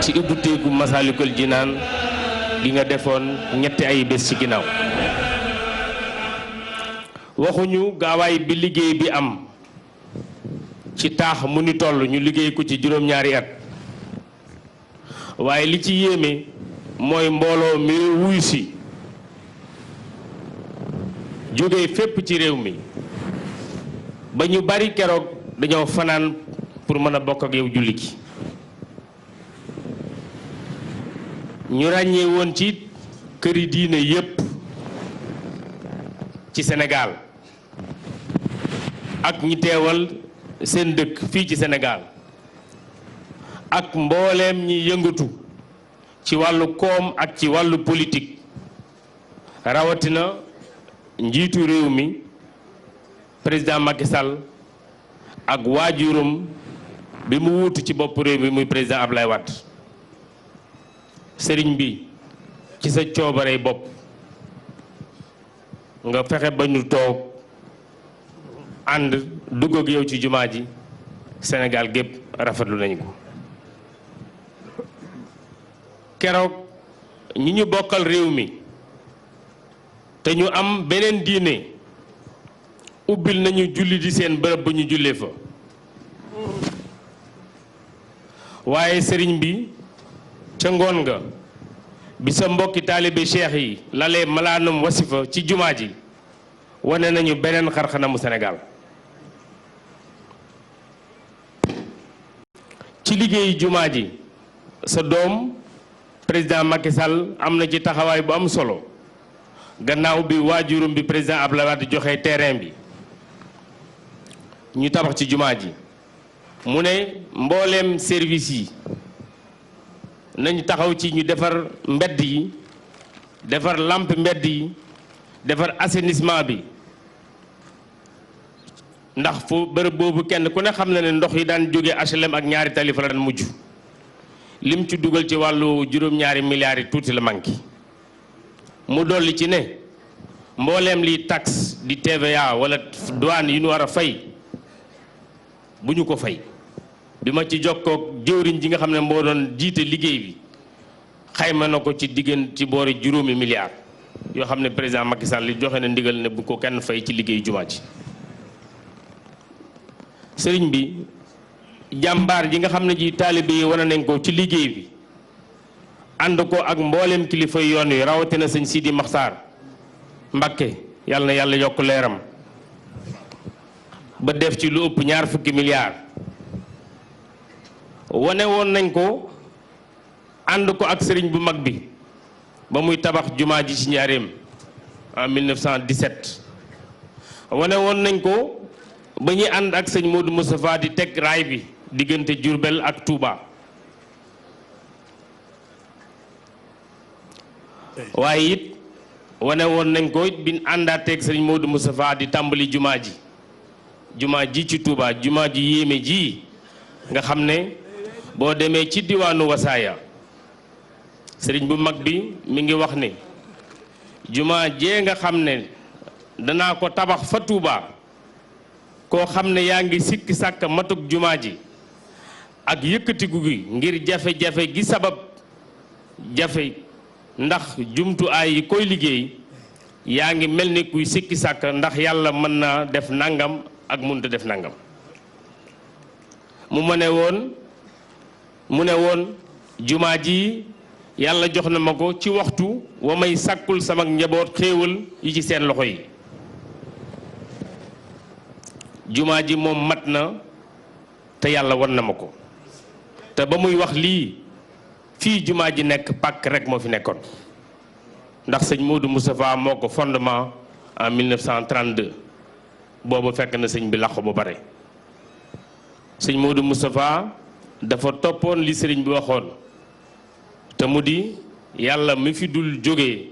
ci ubbuteeku Masaalikul Jinaan gi nga defoon ñetti ay bés ci ginnaaw waxuñu gaawaay bi liggéey bi am ci taax mu ni toll ñu liggéey ko ci juróom-ñaari at waaye li ci yéeme mooy mbooloo mi wuy si jóge fépp ci réew mi ba ñu bari keroog dañoo fanaan pour mën a bokk ak yow julli gi ñu ràññee woon ci këri diine yépp ci Sénégal ak ñi teewal seen dëkk fii ci Sénégal ak mbooleem ñi yëngatu ci wàllu koom ak ci wàllu politique rawatina njiitu réew mi président Macky Sall ak waajuram bi mu wuutu ci bopp réew mi muy président Ablaye Wade sëriñ bi ci sa coobarey bopp nga fexe ba ñu toog ànd dugg ak yow ci jumaa ji Sénégal gépp rafetlu nañu ko keroog ñi ñu bokkal réew mi te ñu am beneen diine ubbil nañu julli di seen bërëb ba ñu jullee fa waaye sëriñ bi ca ngoon nga bi sa mbokki taalibe cheikh yi lalee malaanum wasifa ci jumaa ji wane nañu beneen xarxanamu Sénégal ci liggéeyu jumaa ji sa doom président Macky Sall am na ci taxawaay bu am solo gannaaw bi waajurum bi président Abdoulaye Wade joxe terrain bi ñu tabax ci jumaa ji mu ne mbooleem service yi nañu taxaw ci ñu defar mbedd yi defar lampe mbedd yi defar assainissement bi ndax fu bërëb boobu kenn ku ne xam na ne ndox yi daan jóge HLM ak ñaari tali fa la daan mujj lim ci dugal ci wàllu juróom-ñaari milliards yi tuuti la manqué mu dolli ci ne mbooleem li taxe di TVA wala douane yi ñu war a fay bu ñu ko fay bi ma ci jokkoog jëwriñ ji nga xam ne moo doon jiite liggéey bi xayma na ko ci diggante ci boori juróomi milliards yoo xam ne président Macky Sall li joxe na ndigal ne bu ko kenn fay ci liggéey jumaa ji sëriñ bi jàmbaar ji nga xam ne ji taalibe yi wane nañ ko ci liggéey bi ànd ko ak mbooleem kilifa yoon wi rawatina sëñ Sidi Maxtaar Mbakke yàlla na yàlla yokk leeram ba def ci lu ëpp 20 milliards wane woon nañ ko ànd ko ak sëriñ bu mag bi ba muy tabax jumaa ji ci njaareem en 1917 wane woon nañ ko ba ñuy ànd ak sëñ Modou Moustapha di teg raay bi diggante Diourbel ak Touba waaye it wane woon nañ ko bi àndaateeg sëñ Modou Moustapha di tàmbali jumaa ji ci Touba jumaa ji yéeme ji nga xam ne boo demee ci diwaanu Wasaaya sëriñ bu mag bi mi ngi wax ne jumaa jee nga xam ne danaa ko tabax fa Touba koo xam ne yaa ngi sikki sàkk matuk jumaa ji ak yëkkatiku gi ngir jafe-jafe gi sabab jafe ndax jumtuwaay yi koy liggéey yaa ngi mel ni kuy sikki sàkk ndax yàlla mën naa def nangam ak mënut def nangam mu ne woon jumaa ji yàlla jox na ma ko ci waxtu wa may sàkkul sama njaboot xéewal yi ci seen loxo yi jumaa ji moom mat na te yàlla wan na ma ko te ba muy wax lii fii jumaa ji nekk pàkk rek moo fi nekkoon ndax sëñ Modou Moustapha moo ko fondement en 1932 boobu fekk na sëñ bi làqu ba bare sëñ Modou Moustapha dafa toppoon li sëriñ bi waxoon te mu di yàlla mi fi dul jógee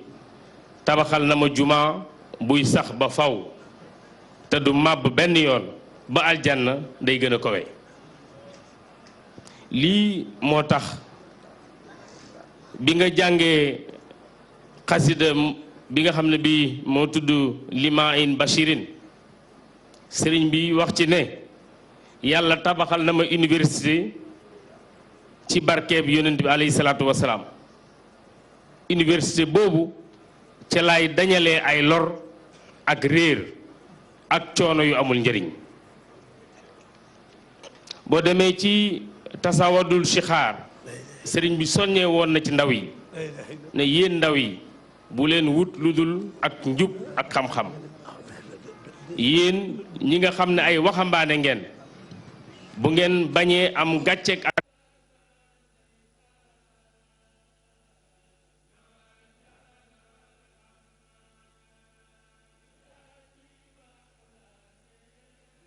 tabaxal na ma jumaa buy sax ba faw te du màbb benn yoon ba aljanna day gën a kowe lii moo tax bi nga jàngee xasida bi nga xam ne bi moo tudd Lima in Bashirin sëriñ bi wax ci ne yàlla tabaxal na ma université ci barkeeb yonent bi alayhi salaatu wasalaam université boobu ca laay dañalee ay lor ak réer ak coono yu amul njëriñ boo demee ci tasawadul shixaar sëriñ bi soññee woon na ci ndaw yi ne yéen ndaw yi bu leen wut lu dul ak njub ak xam-xam yéen ñi nga xam ne ay waxambaane ngeen bu ngeen bañee am gàcceek ak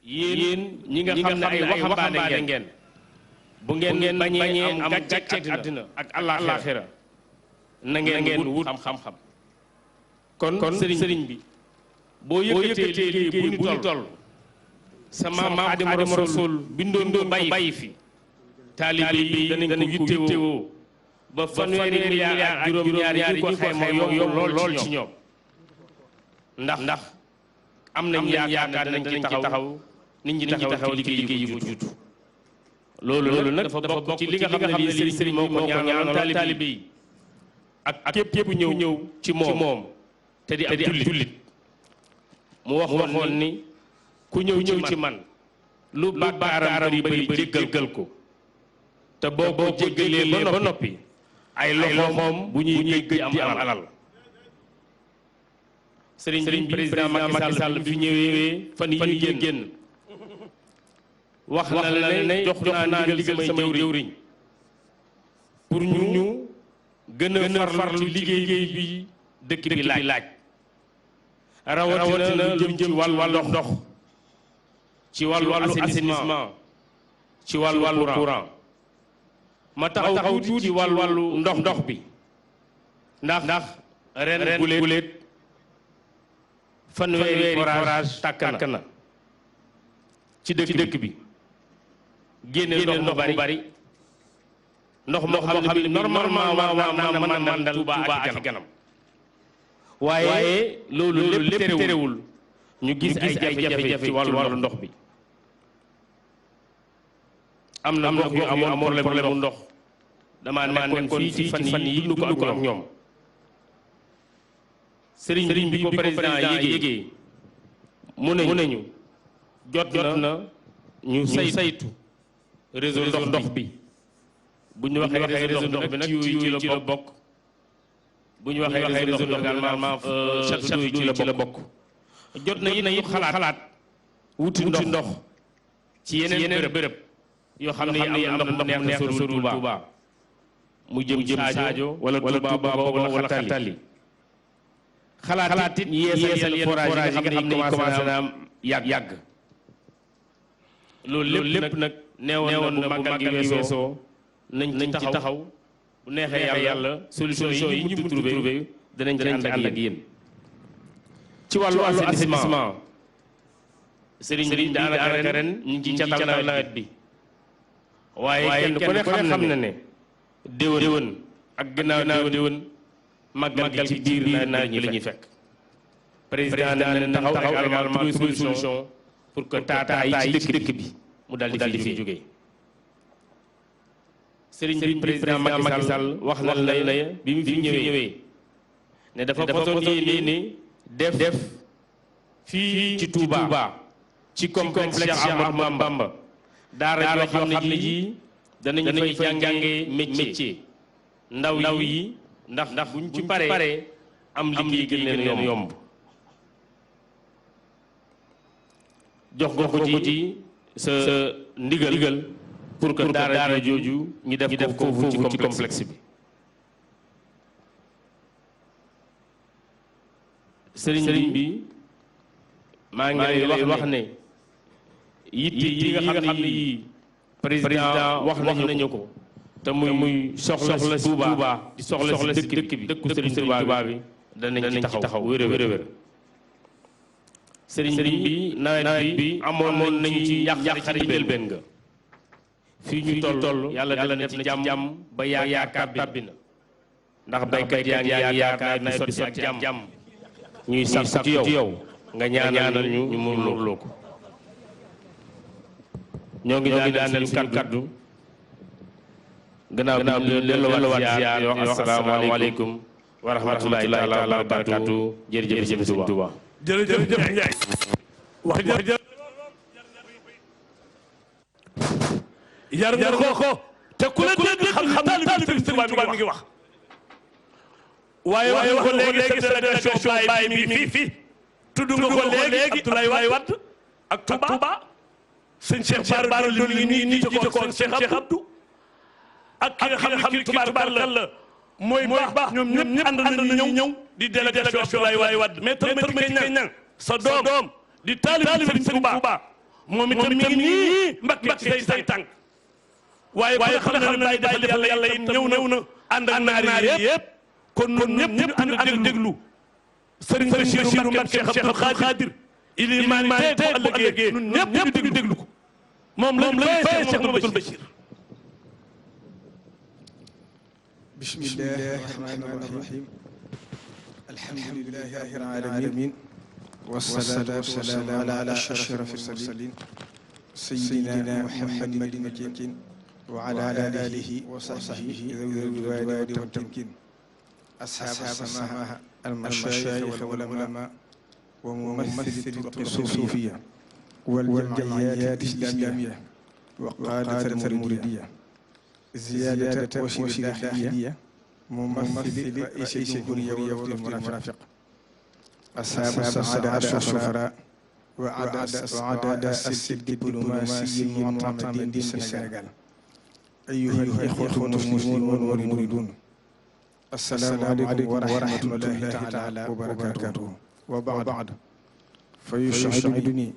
yéen ñi nga xam ne ay waxambaane ngeen bu ngeen bañee am gàcceek àddina ak àllaaxira na ngeen wut xam-xam kon sëriñ bi boo yëkkatee liggéey bu ñu toll sa maam Xaadimu Rasuul bindoon ko bàyyi fi taalibe yi danañ ko yittewoo ba fanweeri milliard ak juróom-ñaar yi ko xayma yomb lool ci ñoom ndax am nañ yaakaar nañ ci taxaw nit ñi taxaw liggéey yu juutu loolu nag dafa bokk ci li nga xam ne lii sëriñ moo ko ñaanal taalibe yi ak képp ñëw ci moom te di ab jullit mu waxoon ni ku ñëw ci man lu bàkkaaram bari jéggal ko te boo ko jéggalee ba noppi ay loxoom bu ñuy gëj di am alal sëriñ bi président Macky Sall fi ñëwee fan yi ñu génn wax na la ne jox naa ndigal sama jëwriñ pour ñu gën a farlu liggéey bi dëkk bi laaj rawatina lu jëm ci wàllu ndox ci wàllu assainissement ci wàllu courant ma taxaw tuuti ci wàllu ndox bi ndax ren guléet fanweeri forage tàkk na ci dëkk bi génne ndox mu bari ndox moo xam ne normalement war naa mën a mandal Touba ak ganam waaye loolu lépp terewul ñu gis ay jafe-jafe ci wàllu ndox bi am na gox yu amoon problème mu ndox damaa nekkoon fii ci fan yi dund ko ak ñoom sëriñ bi ko président yégee mu neñu jot na ñu saytu réseau ndox bi bu ñu waxee réseau ndox bi nag ci la bokk bu ñu waxee réseau ndox bi également château yi ci la bokk jot na it xalaat wuti ndox ci yeneen bërëb yoo xam ne am na ndox mu neex sorul Touba mu jëm Sadio wala Touba wala Xatali xalaat it yeesal yenn forage yi nga xam ne commencé na am yàgg loolu lépp nag neewoon na bu màggal gi weesoo nañ ci taxaw bu neexee yàlla solution yi ñu mu trouvé danañ ci ànd ak yéen ci wàllu assainissement sëriñ bi daanaka ren ñu ngi ci catal nawet bi waaye kenn ku ne xam na ne déwén ak gannaaw déwén màggal ci biir nawet bi la ñuy fekk président na taxaw également trouver solution pour que taataa yi ci dëkk bi mu daal di fi jógee sëriñ bi président Macky Sall wax na la bi mu fi ñëwee ne dafa façon yéene def fii ci Touba ci complexe Cheikh Ahmadou Bamba daara joo xam ne ji danañ fay jàngee métier ndaw yi ndax buñ ci paree am liggéey gën leen yomb jox ko ci sa ndigal pour que daara jooju ñu def ko foofu ci complexe bi sëriñ bi maa ngi lay wax ne yitte yi nga xam ne yii président wax nañu ko te muy soxla si Touba di soxla si dëkk bi dëkku sëriñ Touba bi danañ ci taxaw wér sëriñ bi nawet bi amoon nañu ci yàqari njëlbéen nga fii ñu toll yàlla def na ci jàmm ba yaakaar tàbbi na ndax baykat yaa ngi yaakaar nawet bi sotti ak jàmm ñuy sàkku ci yow nga ñaanal ñu muurloo ko ñoo ngi daaneel suñu kaddu gannaaw bi ñu delluwaat ziar yoo asalaamaaleykum wa rahmatulahi taala wa barakatu jërëjëf Sëñ Tuuba jërëjëf Ndiaye wax yar nga ko te ku la dégg xam taalibe Sëñ Tuuba mi ngi wax waaye wax nga ko léegi sa délégation baay mi fii tudd nga ko léegi Abdoulaye Wade ak Touba sëñ Cheikh Bara Dolly nii jiite ko Cheikh Abdou ak ki nga xam ne tubaarkalla mooy baax ñoom ñëpp ànd nañu ñëw di délégation Abdoulaye Wade mais tërmati kañ nang sa doom di taalibe Sëñ Touba moom itam mi ngi nii Mbakke ci say tànk waaye ku ne xam ne day defal yàlla yi ñëw na ànd ak naar yi yëpp kon ñun ñëpp ñu ànd déglu Sëriñ Bassirou Mbakke Cheikh Abdou Khadir ilimaan tey bu ëllëgee ñun ñëpp ñu déglu ko moom lañu fay Cheikh Mamadou Bachir. bismillahi rahmani rahim alhamdulillahi rabbil alamin wassalatu wassalamu ala ashrafil mursalin sayyidina muhammadin makin wa ala alihi wa sahbihi dhawi ridwani wa tamkin ashab as-samaha al-mashayikh wal ulama wa mumaththili الصوفية والجمعيات الإسلامية وقادة المريدية زيادة وسيلة داخلية ممثل رئيس الجمهورية ووفد المرافق أصحاب السعادة الشفراء وعدد السلك الدبلوماسي المعتمدين بالسنغال أيها الإخوة المسلمون والمريدون السلام عليكم ورحمة الله تعالى وبركاته وبعد فيسعدني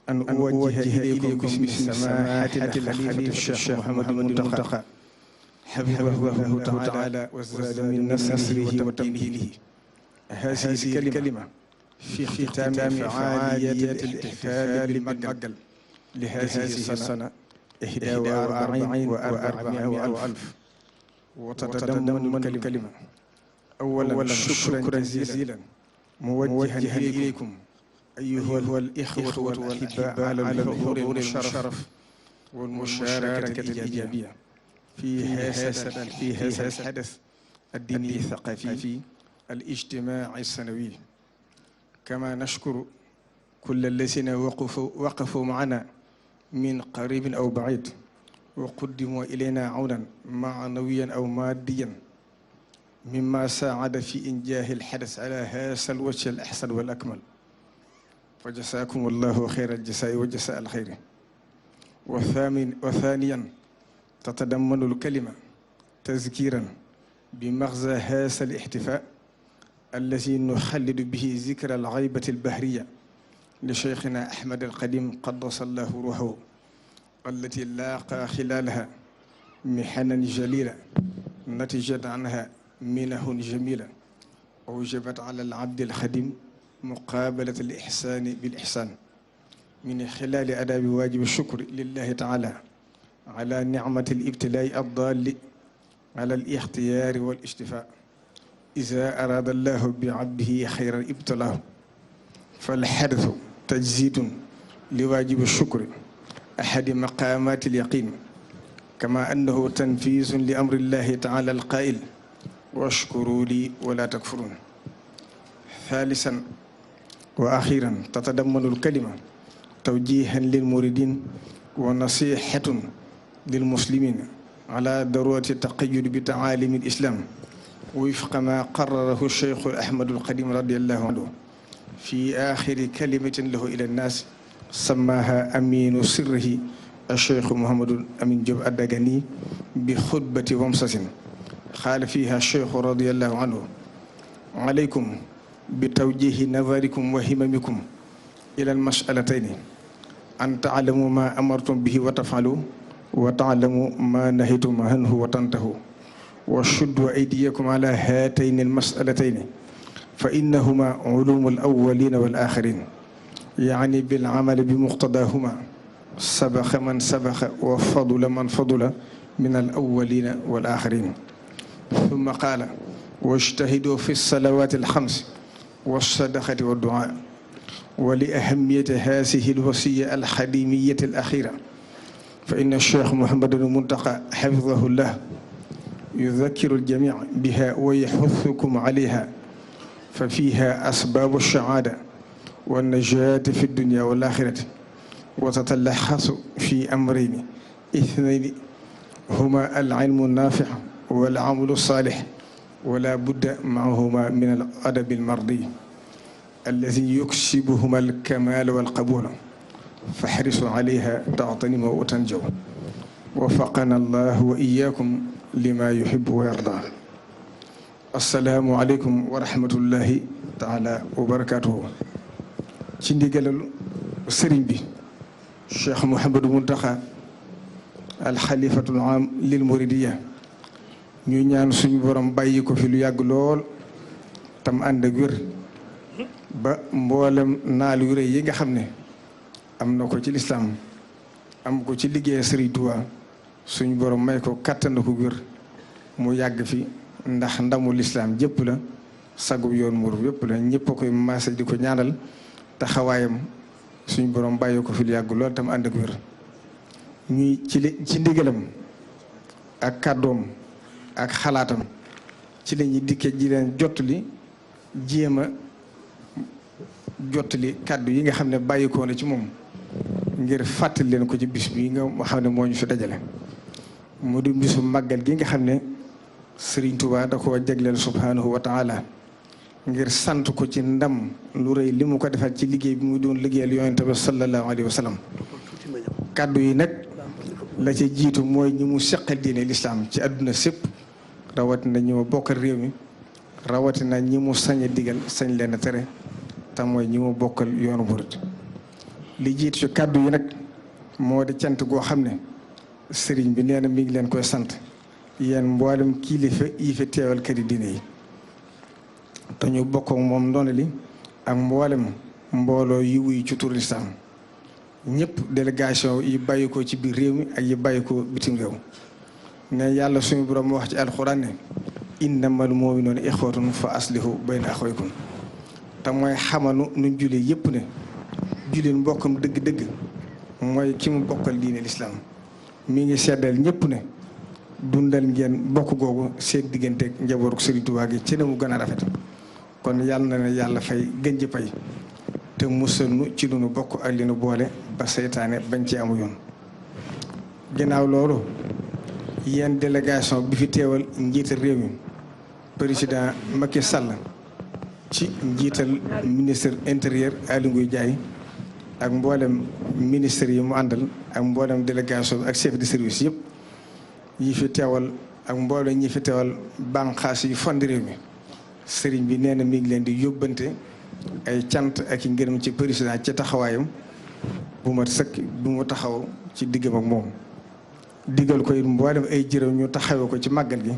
أن أوجه إليكم باسم سماحة الخليفة الشيخ محمد المنتقى حفظه الله تعالى وزاد من نصره وتمكينه هذه الكلمة في ختام فعالية الاحتفال بالمقل لهذه السنة 41 و400 ألف وتتضمن الكلمة أولا شكرا جزيلا موجها إليكم أيها الإخوة والأحباء على الحضور المشرف والمشاركة الإيجابية في هذا الحدث الديني الثقافي الاجتماعي السنوي. كما نشكر كل الذين وقفوا معنا من قريب أو بعيد وقدموا إلينا عونا معنويا أو ماديا مما ساعد في إنجاح الحدث على هذا الوجه الأحسن والأكمل. فجزاكم الله خير الجزاء وجزاء الخير. وثانيا تتضمن الكلمة تذكيرا بمغزى هذا الاحتفاء الذي نخلد به ذكر الغيبة البحرية لشيخنا أحمد القديم قدس الله روحه التي لاقى خلالها محنا جليلة نتجت عنها منح جميلة أوجبت على العبد الخديم مقابلة الإحسان بالإحسان من خلال أداء واجب الشكر لله تعالى على نعمة الابتلاء الضال على الاختيار والاشتفاء. إذا أراد الله بعبده خيرا ابتلاه فالحدث تجسيد لواجب الشكر أحد مقامات اليقين كما أنه تنفيذ لأمر الله تعالى القائل واشكروا لي ولا تكفرون. ثالثا وأخيرا تتضمن الكلمة توجيها للمريدين ونصيحة للمسلمين على ضرورة التقيد بتعاليم الإسلام وفق ما قرره الشيخ أحمد القديم رضي الله عنه في آخر كلمة له إلى الناس سماها أمين سره الشيخ محمد أمين جوب الدغني بخطبة ومسس قال فيها الشيخ رضي الله عنه عليكم بتوجيه نظركم وهممكم إلى المسألتين أن تعلموا ما أمرتم به وتفعلوا وتعلموا ما نهيتم عنه وتنتهوا وشدوا أيديكم على هاتين المسألتين فإنهما علوم الأولين والآخرين يعني بالعمل بمقتضاهما سبق من سبق وفضل من فضل من الأولين والآخرين. ثم قال واجتهدوا في الصلوات الخمس والصدقة والدعاء. ولأهمية هذه الوصية الخديمية الأخيرة فإن الشيخ محمد المنتقى حفظه الله يذكر الجميع بها ويحثكم عليها، ففيها أسباب السعادة والنجاة في الدنيا والآخرة، وتتلخص في أمرين اثنين هما العلم النافع والعمل الصالح، ولا بد معهما من الأدب المرضي الذي يكسبهما الكمال والقبول، فاحرصوا عليها تغتنموا وتنجوا. وفقنا الله وإياكم لما يحب ويرضى. السلام عليكم ورحمة الله تعالى وبركاته. ci ndigalal sëriñ bi Cheikh Mouhamadou Mountakha alxalifatul am lil muridiya ñu ñaan suñu borom bàyyi ko fi lu yàgg lool tam ànd ak wér ba mboolem naal yu rëy yi nga xam ne am na ko ci lislaam am ko ci liggéey Sëriñ Tuubaa suñu borom may ko kàttan ko wér mu yàgg fi, ndax ndamu lislaam jëpp la, sagub yoon mur yëpp la, ñëpp a koy maase di ko ñaanal taxawaayam suñu borom bàyyi ko fi lu yàgg lool tam ànd ak wér. ñuy ci ndigalam ak kàddoom ak xalaatam ci la ñuy dikkee ji leen jottali jéem a jottali kàddu yi nga xam ne bàyyikoo na ci moom ngir fàttali leen ko ci bis bi nga xam ne moo ñu fi dajale. mu di bisu màggal gi nga xam ne Sëriñ Tuubaa da koo jagleel subhanahu wa taala ngir sant ko ci ndam lu rëy li mu ko defal ci liggéey bi mu doon liggéeyal yonent bi sallallahu alayhi wa sallam. kàddu yi nag la ca jiitu mooy ñi mu seqal diine lislaam ci àdduna sépp, rawatina ñi mu bokkal réew mi, rawatina ñi mu sañ a digal sañ leen a tere, te mooy ñi mu bokkal yoonu murit. li jiitu ci kàddu yi nag moo di cant goo xam ne sëriñ bi nee na mi ngi leen koy sant yéen mboolem kilifa yi fi teewal këri diine yi, te ñu bokk ak moom ndono li ak mboolem mbooloo yi wuy ci turu lislaam ñëpp délégation yi bàyyi ko ci biir réew mi ak yi bàyyi ko bitim réew. ne yàlla suñu borom mu wax ci alxuraan ne innamal mu'minuuna ixwatun fa aslihu bayna axawaykum, te mooy xamanu nu julli yëpp ne jullit mbokkam dëgg-dëgg mooy ki mu bokkal diine lislaam. mi ngi seddal ñëpp ne dundal ngeen bokk googu seen digganteeg njabootu Sëriñ Tuubaa gi ci ne mu gën a rafet. kon yàlla na ne yàlla fay gën ji pay te musal nu ci lu nu bokk ak li nu boole ba seytaane bañ ci amu yoon. ginnaaw loolu yéen délégation bi fi teewal njiital réew mi président Macky Sall ci njiital ministre intérieur Aly Ngouille Ndiaye ak mboolem ministre yi mu àndal ak mboolem délégation bi ak chef de service yëpp yi fi teewal ak mboolem ñi fi teewal bànqaas yi fond réew mi. sëriñ bi nee na mi ngi leen di yóbbante ay cant ak i ngërëm ci président ci taxawaayam bu ma sëkk bu mu taxaw ci diggam ak moom. digal ko it mboolem ay jërëm ñu taxawee ko ci màggal gi.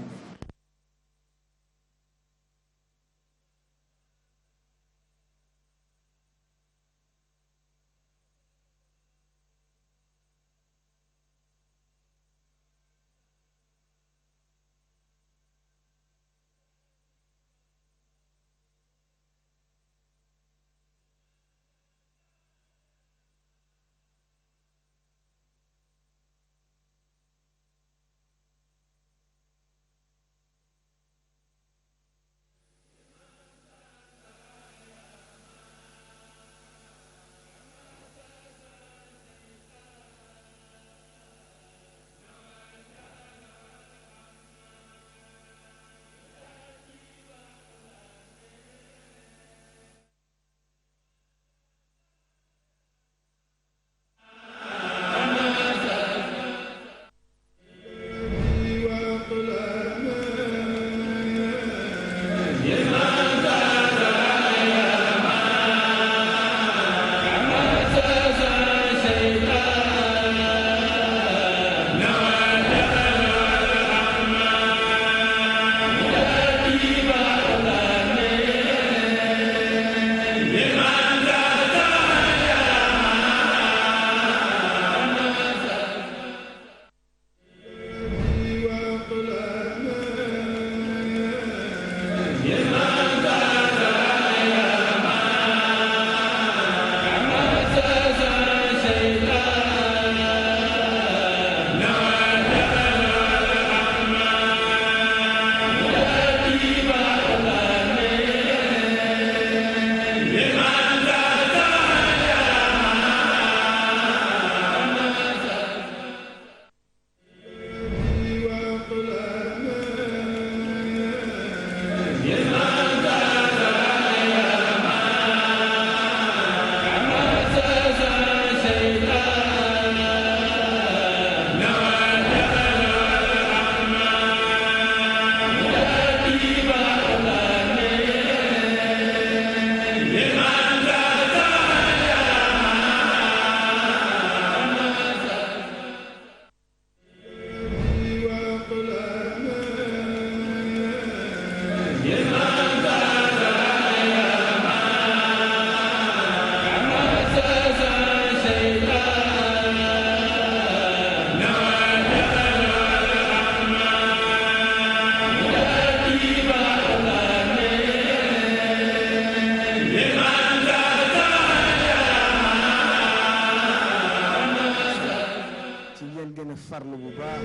farlu bu baax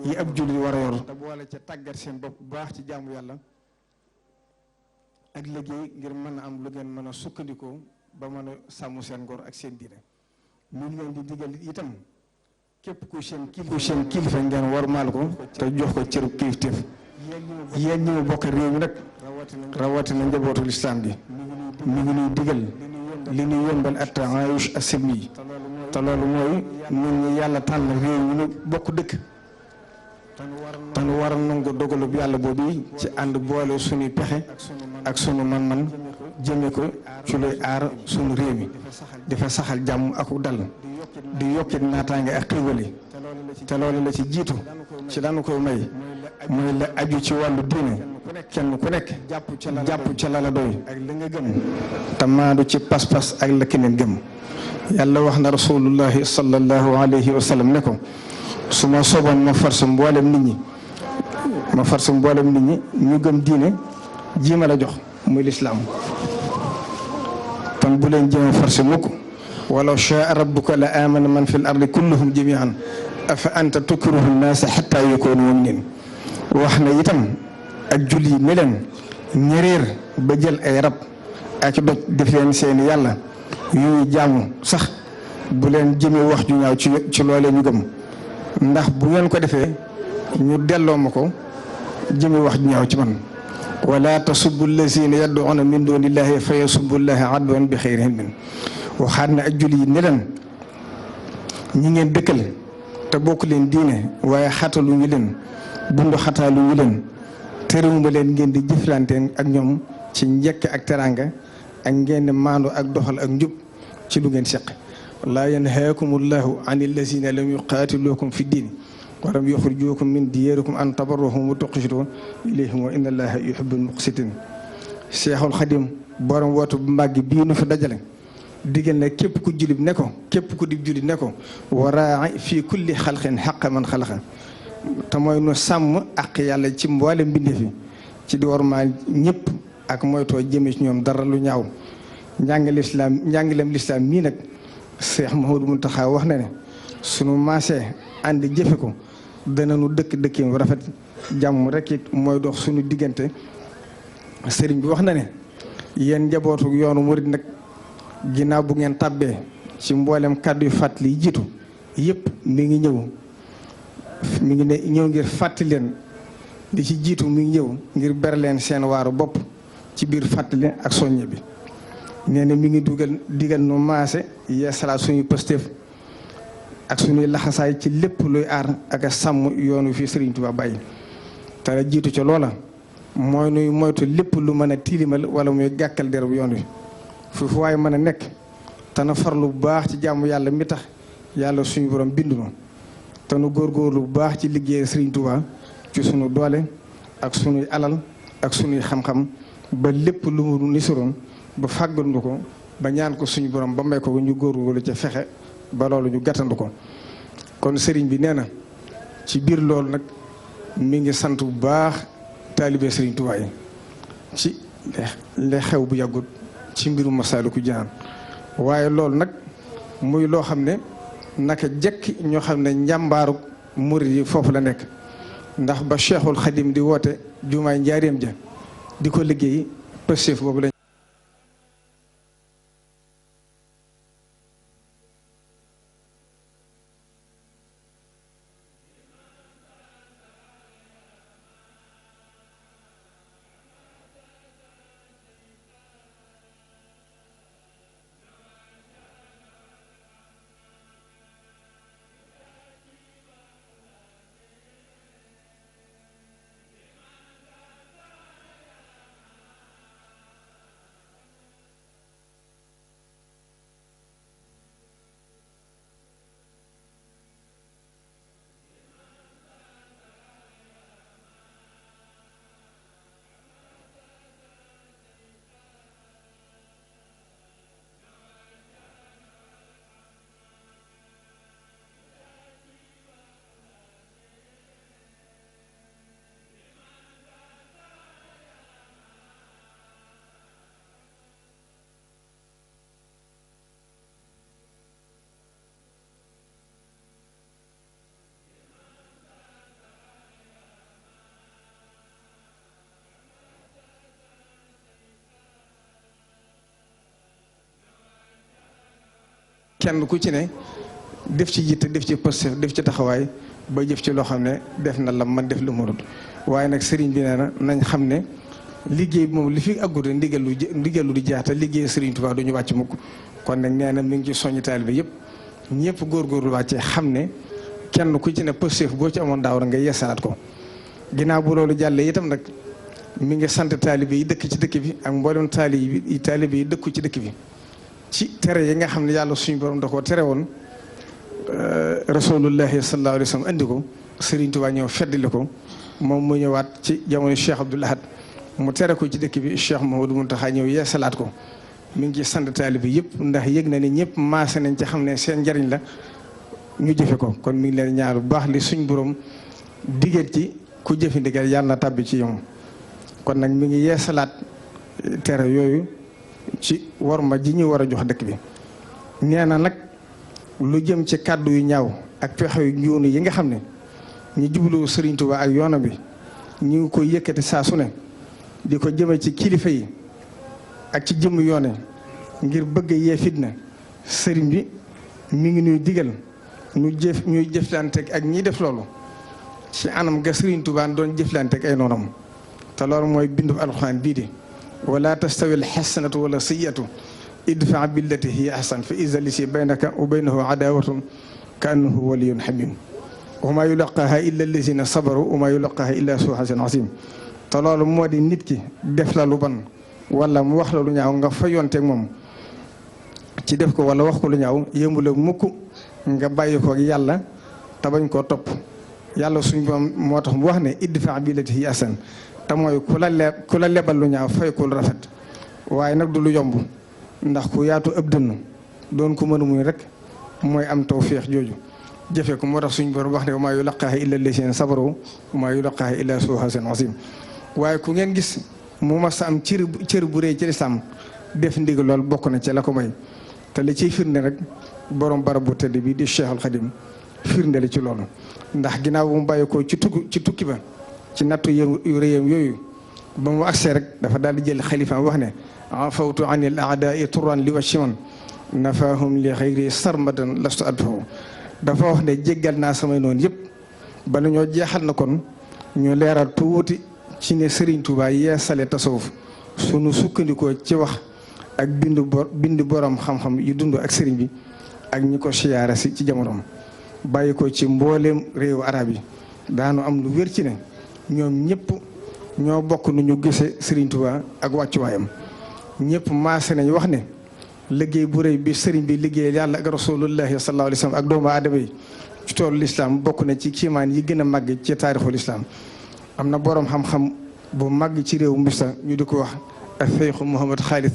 yi ab jullit war a yor te boole ca tàggat seen bopp bu baax ci jaamu yàlla ak liggéey ngir mën a am lu ngeen mën a sukkandikoo ba mën a sàmm seen ngor ak seen diine mi ngi leen di digal itam képp ku seen kilifa ngeen war maal ko te jox ko cëru kilifteef yéen ñi mu bokk réew mi nag rawatina njabootu lislaam gi mi ngi ñuy digal li ñu yombal at-taayush as-silmi te loolu mooy ñun ñi yàlla tànn réew mi ñu bokk dëkk te nu war a nangu dogalub yàlla boobu ci ànd boole suñuy pexe ak sunu man-man jëme ko ci luy aar sunu réew mi dafa saxal jàmm aku dal di yokkit naataange ak xiiwali te loolu la ci jiitu ci lanu koy may mooy la aju ci wàllu diine kenn ku nekk jàpp ca la la doy ak la nga gëm te maandu ci pas-pas ak la keneen gëm yàlla wax na rasulullahi sallallahu alayhi wa sallam ne ko su ma soboon ma farsu mboolem nit ñi ñu gëm diine jii ma la jox muy lislaam kon bu leen jéem a farsu mukk walaw shaa rabbuka la amana man fi l ardi kulluhum jamian afa anta tukrihu nnaasa xatta yakunu muminin wax na itam ak julli yi ne leen ñereer ba jël ay rab ak doj def leen seeni yàlla yuy jaamu sax bu leen jëmee wax ju ñaaw ci loolee ñu gëm ndax bu ngeen ko defee ñu delloo ma ko jëmee wax ju ñaaw ci man wala tasubbu allazina yad'una min dunillahi fa yasubbu llaha adwan bi xayri ilmin waxaat na ak julli yi ne leen ñi ngeen dëkkal te bokk leen diine waaye xatalu ñu leen bundu xataalu ñu leen terewuma leen ngeen di jëflanteen ak ñoom ci njëkk ak teranga ak ngeen di maandu ak doxal ak njub ci lu ngeen seq laa yanhaakumullahu an allazina lam yuqaatilukum fi diini wa lam yuxrijukum min diyarikum an tabarruhum wa tuqsitu ilayhim wa inna allaha yuhibbul muqsitin Seexul Xadim borom wootu bu màgg bii nu fi dajale digal na képp ku julib ne ko képp ku di julib ne ko waraa'i fii kulli xalqin xaqa man xalaqa te mooy nu sàmm ak yàlla ci mboole mbindeef yi ci di wormaal ñëpp ak moytoo jëme ci ñoom dara lu ñaaw njàngaleem lislaam mii nag Cheikh Mouhamadou Mountakha wax na ne sunu maasee ànd jëfe ko dana nu dëkkin bu rafet jàmm rek it mooy dox suñu diggante sëriñ bi wax na ne yéen njabootu yoonu murid nag ginnaaw bu ngeen tàbbee ci mboolem kàddu yu fàttali yi jiitu yëpp mi ngi ñëw ngir fàttali leen di ci jiitu mi ngi ñëw ngir ber leen seen waaru bopp ci biir fàttali ak soññe bi nee na mi ngi digal nu maase yeesalaat suñuy pëstéef ak suñuy laxasaay ci lépp luy aar ak a sàmm yoonu fii Sëriñ Tuubaa bàyyi te la jiitu ca loola mooy nuy moytu lépp lu mën a tiilimal wala muy gàkkal der bu yoon wi foofu waaye mën a nekk te na farlu bu baax ci jaamu yàlla mi tax yàlla suñu borom bindu nu te nu góorgóorlu bu baax ci liggéey Sëriñ Tuubaa ci suñu doole ak suñuy alal ak suñuy xam-xam ba lépp lu mu nisuroon ba fàggal nu ko ba ñaan ko suñu borom ba may ko ñu góorgóorlu ca fexe ba loolu ñu gàttandu ko kon sëriñ bi nee na ci biir loolu nag mi ngi sant bu baax taalibe Sëriñ Tuubaa yi ci le xew bu yàggut ci mbirum Masaalikul Jinaan waaye loolu nag muy loo xam ne naka jekk ñoo xam ne njàmbaaru murid yi foofu la nekk ndax ba Cheikhul Khadim di woote jumaay njaareem ja di ko liggéey pëstéef boobu lañ kenn ku ci ne def ci yitte def ci pëstef def ci taxawaay ba jëf ci loo xam ne def na la man def lu mënut waaye nag sëriñ bi nee na nañ xam ne liggéey bi moom li fi àggute ndigalu di jaata liggéey sëriñ Tuubaa du ñu wàcc mukk kon nag nee na mi ngi ci soññ taalibe yëpp ñëpp góorgóorlu wàccee xam ne kenn ku ci ne pëstef boo ci amoon daaw nga yeesalaat ko ginnaaw bu loolu jàllee itam nag mi ngi sant taalibe yi dëkk ci dëkk bi ak mboolem taalibe yi dëkku ci dëkk bi ci tere yi nga xam ne yàlla suñu borom da koo tere woon rasulullahi sallallahu alayhi wa sallam andi ko Serigne Touba ñëw feddali ko moom mu ñëwaat ci jamono Cheikh Abdoul Ahad mu tere ko ci dëkk bi Cheikh Mouhamadou Mountakha ñëw yeesalaat ko mi ngi sant taalibe yëpp ndax yëg na ne ñëpp maase nañ ci xam ne seen njariñ la ñu jëfe ko kon mi ngi leen ñaar bu baax li suñ borom digal ci ku jëfe ndigal yàlla na tàbbi ci yow kon nag mi ngi yeesalaat tere yooyu ci worma ji ñu war a jox dëkk bi nee na nag lu jëm ci kàddu yu ñaaw ak pexe yu njuunu yi nga xam ne ñu jublu Serigne Touba ak yoonam bi ñu ngi koy yëkkati saa su ne di ko jëme ci kilifa yi ak ci jëmm yoone ngir bëgg yee fitna sëriñ bi mi ngi ñuy digal ñuy jëflanteeg ak ñiy def loolu ci anam ga Serigne Touba doon jëflanteeg ay noonam te loolu mooy bindu alxuraan bii di wala tastawi alxasanatu wala sayyiatu idfa billati hiya ahsan fa iza lisi baynaka wa baynahu adawatun ka annahu waliyun hamim wa ma yulaqaha illa allazina sabaru wa ma yulaqaha illa zu hazin azim te loolu moo di nit ki def la lu ban wala mu wax la lu ñaaw nga fayonteeg moom ci def ko wala wax ko lu ñaaw yëmbula mukk nga bàyyi ko ak yàlla te bañ koo topp yàlla suñ boom moo tax mu wax ne idfa billati hiya ahsan te mooy ku la lebal lu ñaaw fay ko lu rafet waaye nag du lu yomb ndax ku yaatu ëpp dënn doon ko mën a muñ rek mooy am tawféex jooju jëfe ko moo tax suñ borom wax ne wa maa yulaqaaha illa llaziina sabaru wa maa yulaqaaha illa zu hazzin aziim waaye ku ngeen gis mu mas a am cër bu rëy ci lislaam def ndigal lool bokk na ci la ko may te li ciy firnde rek borom barab bu tëdd bi di Cheikhul Khadim firnde li ci loolu ndax ginnaaw bu mu bàyyi ko ci tukki ba ci nattu yu rëyam yooyu ba mu agsee rek dafa daal di jël xalifa wax ne afawtu anil a'daai turan li wacci man nafaahum li xayri sarmadan lastu adfahu dafa wax ne jéggal naa samay noonu yëpp bala ñoo jeexal na kon ñu leeral tuuti ci ne Serigne Touba yeesale tasawuf sunu sukkandikoo ci wax ak bind borom xam-xam yu dund ak Serigne bi ak ñi ko siyaare si ci jamonoom bàyyi ko ci mbooleem réewu arab yi daanu am lu wér ci ne ñoom ñëpp ñoo bokk nu ñu gisee Serigne Touba ak wàccuwaayam ñëpp maase nañ wax ne liggéey bu rëy bi Serigne bi liggéey yàlla ak rasulullahi sallallahu alayhi wa sallam ak doomu aadama yi ci toolu lislaam bokk na ci kiimaan yi gën a màgg ci taarixul islaam am na boroom xam-xam bu màgg ci réew Mbusta ñu di ko wax ak Seexu Muhammad Xaalid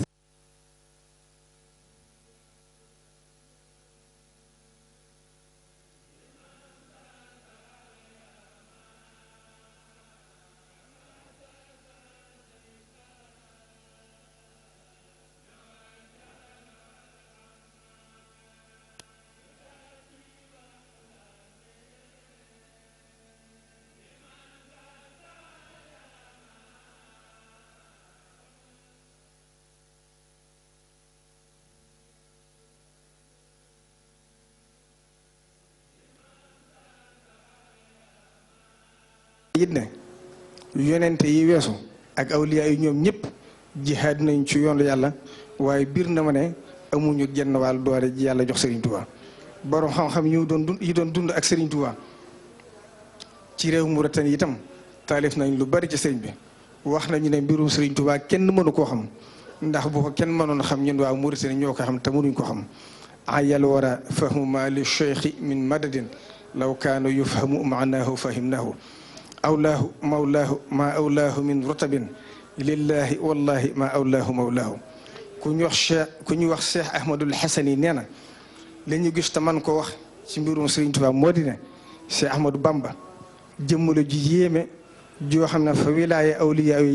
it ne yonente yi weesu ak awliya yi ñoom ñëpp jihaad nañ ci yoonu yàlla waaye biir na ma ne amuñu genn wàll doole ji yàlla jox Serigne Touba borom xam-xam yi doon dund ak Serigne Touba ci réew Mauritanie itam taalif nañ lu bari ci Serigne bi wax nañu ne mbirum Serigne Touba kenn mënu koo xam ndax bu ko kenn mënoon xam ñun waa Mauritanie ñoo ko xam te mënuñ ko xam ayal wara fahmu ma li cheikhi min madadin law kaanu yufhamu maanaahu fahimnaahu awlaahu mawlaahu maa awlaahu min rutabin lillahi wallahi maa awlaahu mawlaahu ku ñu wax Cheikh Ahmadul Xasani nee na la ñu gis te man ko wax ci mbirum Serigne Touba moo di ne Cheikh Ahmadou Bamba jëmmala ji yéeme joo xam ne fa wilaaya awliya yu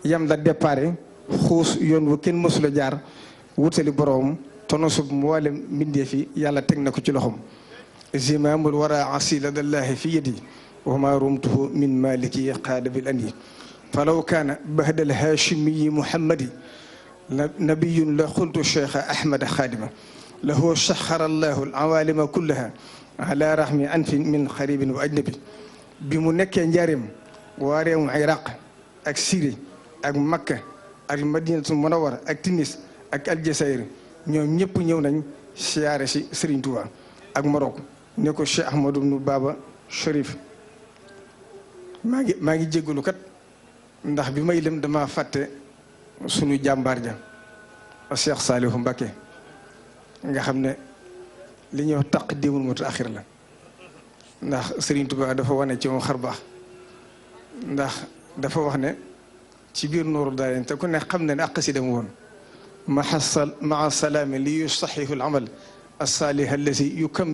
yam la déparé xuus yoon wu kenn mësula jaar wutali boroom tonosub mboolem mbindeef yi yàlla teg na ko ci loxom zimaamul wara asila dallahi fi yadi wa ma rumtuhu min maliki qaada bil andi falaw kaana bahdal hashimiyi muhammadi nabiyun la xultu cheikh ahmada xaadima lahu saxara allahu alawalima kullaha ala rahmi anfi min xaribin wa ajnabi bi mu nekkee njaareem waa réewum Iraq ak Syrie ak Makka ak Madinatul Munawwara ak Tunis ak Aljazair ñoom ñëpp ñëw nañ siyaare si Serigne Touba ak Maroc ne ko Cheikh Ahmadou ibn Baba Cherif maa ngi jéggalu kat ndax bi may lim dama fàtte sunu jàmbaar ja Cheikh Saliou Mbacké nga xam ne li ñuy wax taqdimul mutaaxir la ndax Serigne Touba dafa wane ci moom xar baax ndax dafa wax ne ci biir nooru daalen te ku ne xam ne ne ak xasida mu woon maa salaami li yusaxihu al amal as-saalih allazi yukam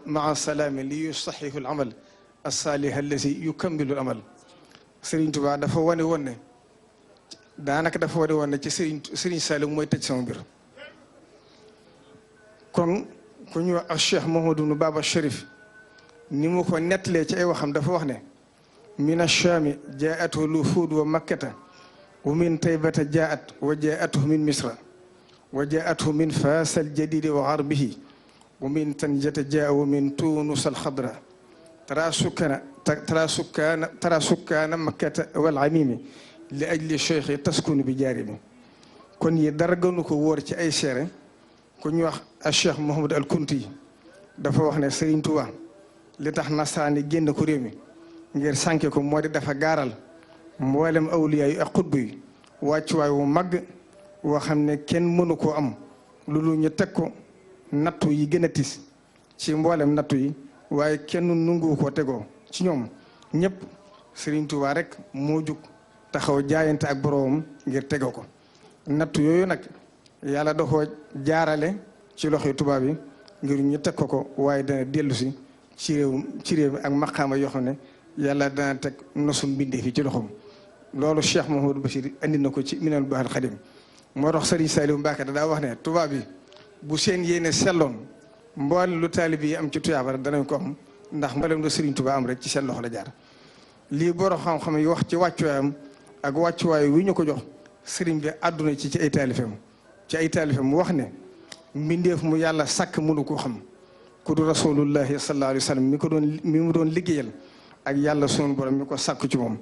maa salaami li yusaxihu al amal as-saalih allazi yukammilu al amal Serigne Touba dafa wane woon ne daanaka dafa wane woon ne ci Serigne Saliou mooy tëj sama mbir kon ku ñu wax Cheikh Mouhamadou ibn Baba Cherif ni mu ko nettalee ci ay waxam dafa wax ne min ash-Shaami jaa'athu l-wufuud wa Makkata wa min Taybata jaa'at wa jaa'athu min Misra wa jaa'athu min Faas al-jadiid wa gharbihi wa min Tanjata jaa'a wa min Tuunus al-Xadra tara sukkaana makkata wal amimi li ajli cheikh taskunu bi jaarimi kon yi dara gënu ko wóor ci ay seere ku ñu wax a cheikh Mouhamadou al Kunti dafa wax ne Serigne Touba li tax nasaraani génn ko réew mi ngir sànke ko moo di dafa gaaral mboolem awliya yu ak xutbu yi wàccuwaay wu mag woo xam ne kenn mënu koo am loolu ñu teg ko nattu yi gën a tis ci mboolem nattu yi waaye kenn nungu ko tegoo ci ñoom ñëpp Serigne Touba rek moo jug taxaw jaayante ak boroomam ngir tegoo ko nattu yooyu nag yàlla da koo jaarale ci loxoy tubaab yi ngir ñu teg ko waaye dana dellu si ci réew mi ak maqaama yoo xam ne yàlla dana teg nosum mbindee fi ci loxoom loolu Cheikh Mouhamadou Bachir andi na ko ci Minanul Baaqil Xadiim moo tax Serigne Saliou Mbacké daa wax ne tubaab yi bu seen yéene selloon mboolem lu taalib yi am ci tuyaaba danañ ko am ndax mboolem lu Serigne Touba am rek ci seen loxo la jaar lii borom xam-xam yi wax ci wàccuwaayam ak wàccuwaay wi ñu ko jox Serigne bi àdduna ci ay taalifam mu wax ne mbindeef mu yàlla sàkk mënu koo xam ku du rasulullahi sallallahu alayhi wa sallam mi mu doon liggéeyal ak yàlla sunu borom mi ko sàkk ci moom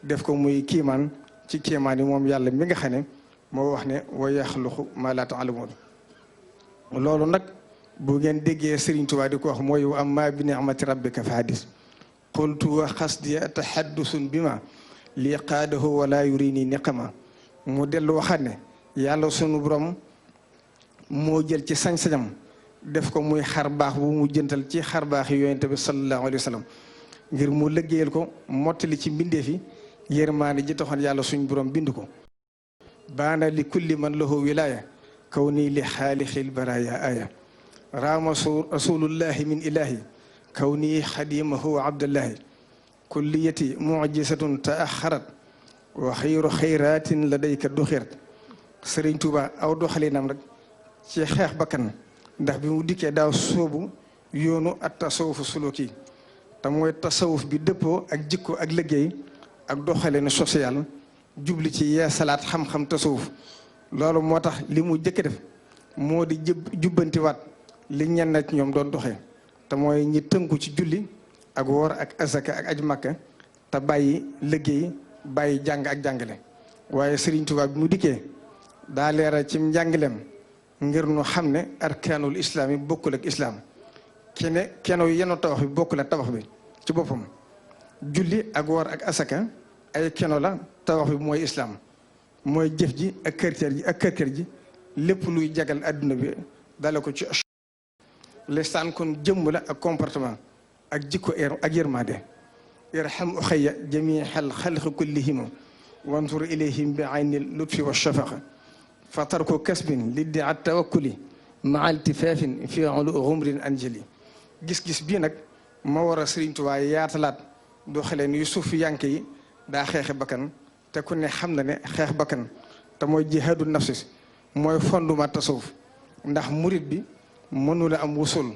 def ko muy kiimaan ci kiimaan yi moom yàlla mi nga xam ne moo wax ne wa yaxluqu ma la taalamuun loolu nag bu ngeen déggee Serigne Touba di ko wax mooy wa amma bi ni'mati rabbika fa hadis qultu wa xasdi tahaddusun bima li qaadahu wala yurini niqama mu dellu waxaat ne yàlla sunu borom moo jël ci sañ-sañam def ko muy xar baax bu mu jëntal ci xar baax yi yonent bi sallallahu alayhi wa sallam ngir mu liggéeyal ko mottali ci mbindeef yi yërmaane ji taxoon yàlla suñu borom bind ko baana li kulli man lahu wilaya kaw nii li xaalixil baraya aya raama rasulullahi min ilahi kaw nii xadimahu wa abdullahi kulliyati mujisatun taaxarat wa xayru xayratin ladayka duxirat Serigne Touba aw doxalinam rek ci xeex bakkan ndax bi mu dikkee daaw soobu yoonu at tasawufu suluki te mooy tasawuf bi dëppoo ak jikko ak liggéey ak doxalin social jubli ci yeesalaat xam-xam tasawuf loolu moo tax li mu jëkk def moo di jubbantiwaat li ñenn ci ñoom doon doxee te mooy ñi tënku ci julli ak woor ak azaka ak aj makka te bàyyi liggéey bàyyi jàng ak jàngale waaye Serigne Touba bi mu dikkee daa leeral ci njàngaleem ngir nu xam ne arkaanul islaam yi bokkul ak islaam keno yeno tabax bi bokkul ak tabax bi ci boppam julli ak woor ak asaka ay keno la tabax bi mooy islaam mooy jëf ji ak kër ji lépp luy jagal adduna bi dale ko ci lisaan kon jëmm la ak comportement ak jikko ak yërmande irham uxayya jamiixal xalqi kullihim wantur ilayhim bi ayni lutfi wa shafaqa fa tarku kasbin liddi at tawakkuli maa iltifaafin fi xumrin anjali gis-gis bii nag moo war a Serigne Touba yaatalaat doxaleen yu suuf yanke yi daa xeexe bakkan te ku ne xam na ne xeex bakkan te mooy jihaadu nafsi mooy fondement tasawuf ndax murit bi mënula am wusul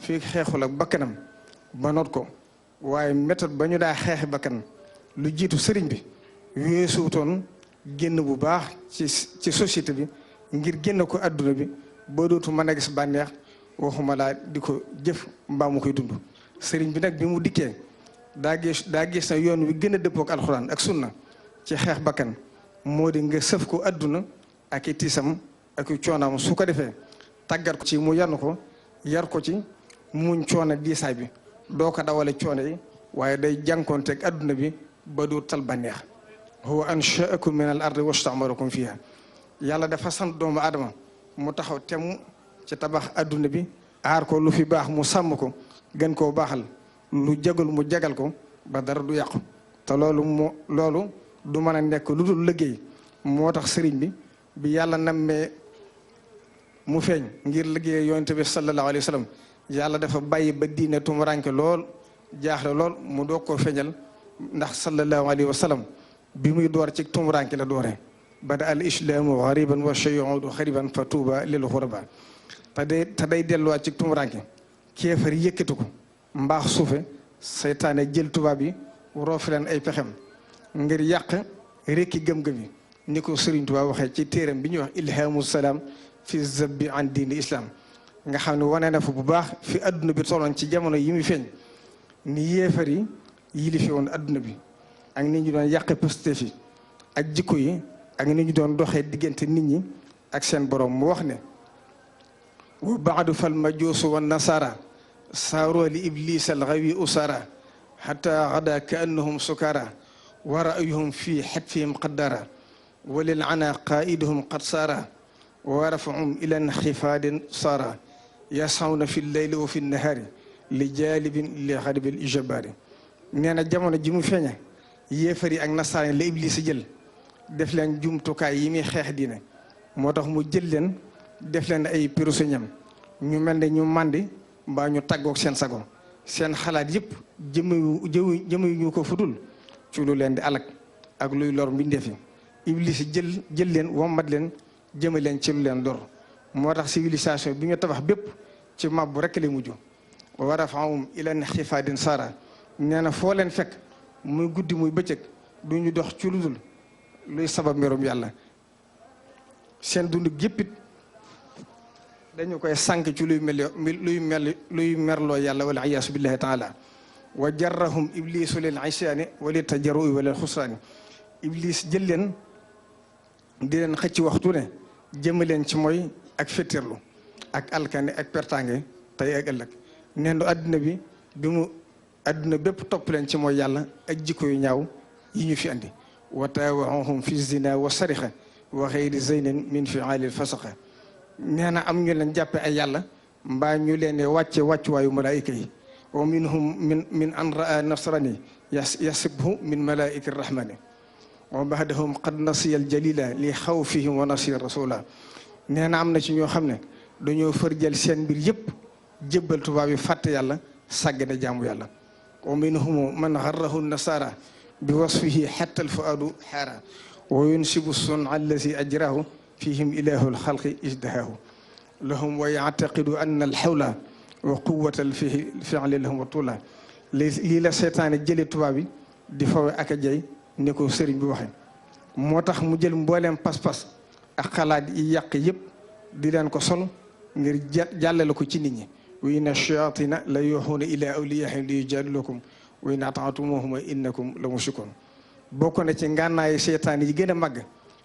fii xeexul ak bakkanam ba noot ko waaye méthode ba ñu daa xeexi bakkan lu jiitu sëriñ bi weesuutoon génn bu baax ci société bi ngir génn ko adduna bi ba dootu mën a gis bànneex waxuma laa di ko jëf mbaa mu koy dund sëriñ bi nag bi mu dikkee daa gis na yoon wi gën a dëppook alxuraan ak sunna ci xeex bakkan moo di nga sëf ko adduna ak i tiisam ak i coonaam su ko defee tàggat ko ci mu yann ko yar ko ci muñ coono diisaay bi doo ko dawale coono yi waaye day jànkoonteeg adduna bi ba du tal bànneex huwa anshaakum min al ardi wastamarakum fiha yàlla dafa sant doomu aadama mu taxaw temm ci tabax adduna bi aar ko lu fi baax mu sàmm ko gën koo baaxal lu jagul mu jagal ko ba dara du yàqu te loolu du mën a nekk lu dul liggéey moo tax sëriñ bi yàlla nammee mu feeñ ngir liggéey yonent bi sallallahu alayhi wa sallam yàlla dafa bàyyi ba diine tumuranke lool jaaxle lool mu doog koo feeñal ndax sallallahu alayhi wa sallam bi muy door ci tumuranke la dooree bada al islaamu xariban wa shayuudu xariban fa tuuba lil xuraba te day delluwaat ci tumuranke kéefar yëkkati ko mbaax suufe seytaane jël tubaab yi roofi leen ay pexem ngir yàq rekki gëm-gëm yi ni ko Sëriñ Tuubaa waxee ci téeram bi ñuy wax ilhamu salaam fi zabbi an diini islam nga xam ne wane na fa bu baax fi adduna bi tolloon ci jamono yi muy feeñ ni yéefar yi yilife woon adduna bi ak ni ñu doon yàqe Pastef yi ak jikko yi ak ni ñu doon doxee diggante nit ñi ak seen borom mu wax ne wa baadu fal majuusu wa nasara saaroo li iblis al gawi usara xata gada ka annahum sukara wa ra'yuhum fi xatfihim qaddara wa lil ana qaiduhum qad saara wa rafahum ila nxifaadin saara yasawna fi leyli wa fi nahaari li jaalibin li xaribil ijabaari nee na jamono ji mu feeñe yéefar yi ak nasaraan la iblis jël def leen jumtukaay yi muy xeex diine moo tax mu jël leen def leen ay prisonniers ñu mel ne ñu màndi mbaa ñu tàggoog seen sago seen xalaat yëpp jëme ñu ko fudul ci lu leen di alak ak luy lor mbindeef yi iblis jël leen wommat leen jëme leen ci lu leen dor moo tax civilisation bi nga tabax bépp ci mabbu rek lay mujj wa rafahum ila xifaadin saara nee na foo leen fekk muy guddi muy bëccëg du ñu dox ci lu dul luy sabab merum yàlla seen dund géppit dañu koy sànq ci luy merloo yàlla wala iyaasu billahi taala wa jarrahum iblisu lil isyaani wa li tajarrui wa lil xusraani iblis jël leen di leen xëcc waxtu ne jëma leen ci mooy ak fettirlu ak alkane ak pertange tey ak ëllëg nendu adduna bi mu adduna bépp topp leen ci mooy yàlla ak jikko yu ñaaw yi ñu fi andi wa taawahum fi zina wa sarixa wa xeyri zeynin min fialil fasaxa nee na am ñu leen jàppe ay yàlla mbaa ñu leen wàccuwaayu malaayika yi wa minhum min an raa nasrani yasibhu min malaayika rahmani wa bahdahum qad nasiya al jalila li xawfihim wa nasiya rasula nee na am na ci ñoo xam ne dañoo fërjal seen mbir yëpp jébbal tubaab yi fàtte yàlla sàggane jaamu yàlla wa minhum man xarrahu nasara bi wasfihi xatta alfuaadu xaara wa yunsibu sun allazi ajrahu fihim ilahu alxalqi isdahahu lahum wa yactaqidu anna alxawla wa quwata alfili lahum wa tula lii la seetaane jële tubaab yi di fawe ak a jey ni ko sëriñ bi waxe moo tax mu jël mbooleem pas-pas ak xalaat yi yàq yëpp di leen ko sol ngir jàllale ko ci nit ñi wa inna shayatina la yuuxuuna ila awliyaahim li yujaadilukum wa in ataatumuhum innakum la mushrikun bokk na ci ngànnaayi seytaane yi gën a màgg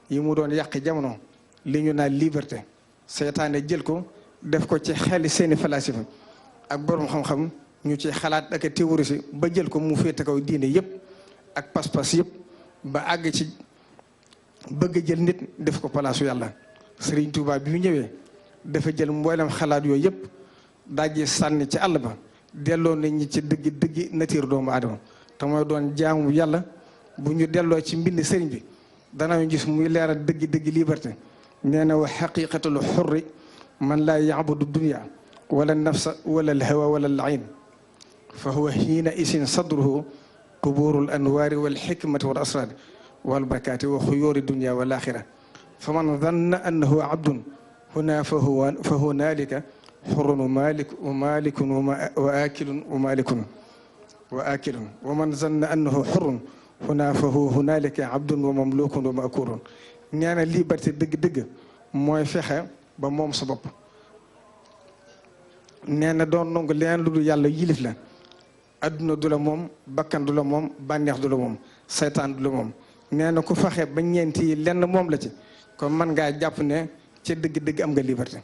yi mu doon yàq jamono li ñu naan liberté seytaane jël ko def ko ci xel seeni falasifa ak borom xam-xam ñu ci xalaat ak théorie ba jël ko mu féete kaw diine yëpp ak pas-pas yëpp ba àgg ci bëgg jël nit def ko palaasu yàlla Sëriñ Tuubaa bi mu ñëwee dafa jël mboolem xalaat yooyu yëpp dajji sànni ci àll ba delloo nit ñi ci dëggi nature doomu aadama te mooy doon jaamu yàlla bu ñu delloo ci mbind sëriñ bi danañu gis muy leeral dëggi liberté nee na wa xaqiqatul xurri man laa yaabudu dunia wala nafsa wala alhawa wala alayn fa huwa hiina isin sadruhu quburul anwaari wal xikmati wal asraar wal barakaati wa xuyóori dunia wal axira fa man danna annahu abdun huna fa hunaalika xurun wa malikun wa akilun wa malikun wa akilun wa man zanna annahu xurun huna fa hunaalika abdun wa mamlukun wa makurun. nee na liberté dëgg-dëgg mooy fexe ba moom sa bopp. nee na doon nangu leneen lu dul yàlla yilif la. adduna du la moom, bakkan du la moom, bànneex du la moom, saytaan du la moom. nee na ku fexe ba ñeenti lenn moom la ci kon man ngaa jàpp ne ci dëgg-dëgg am nga liberté.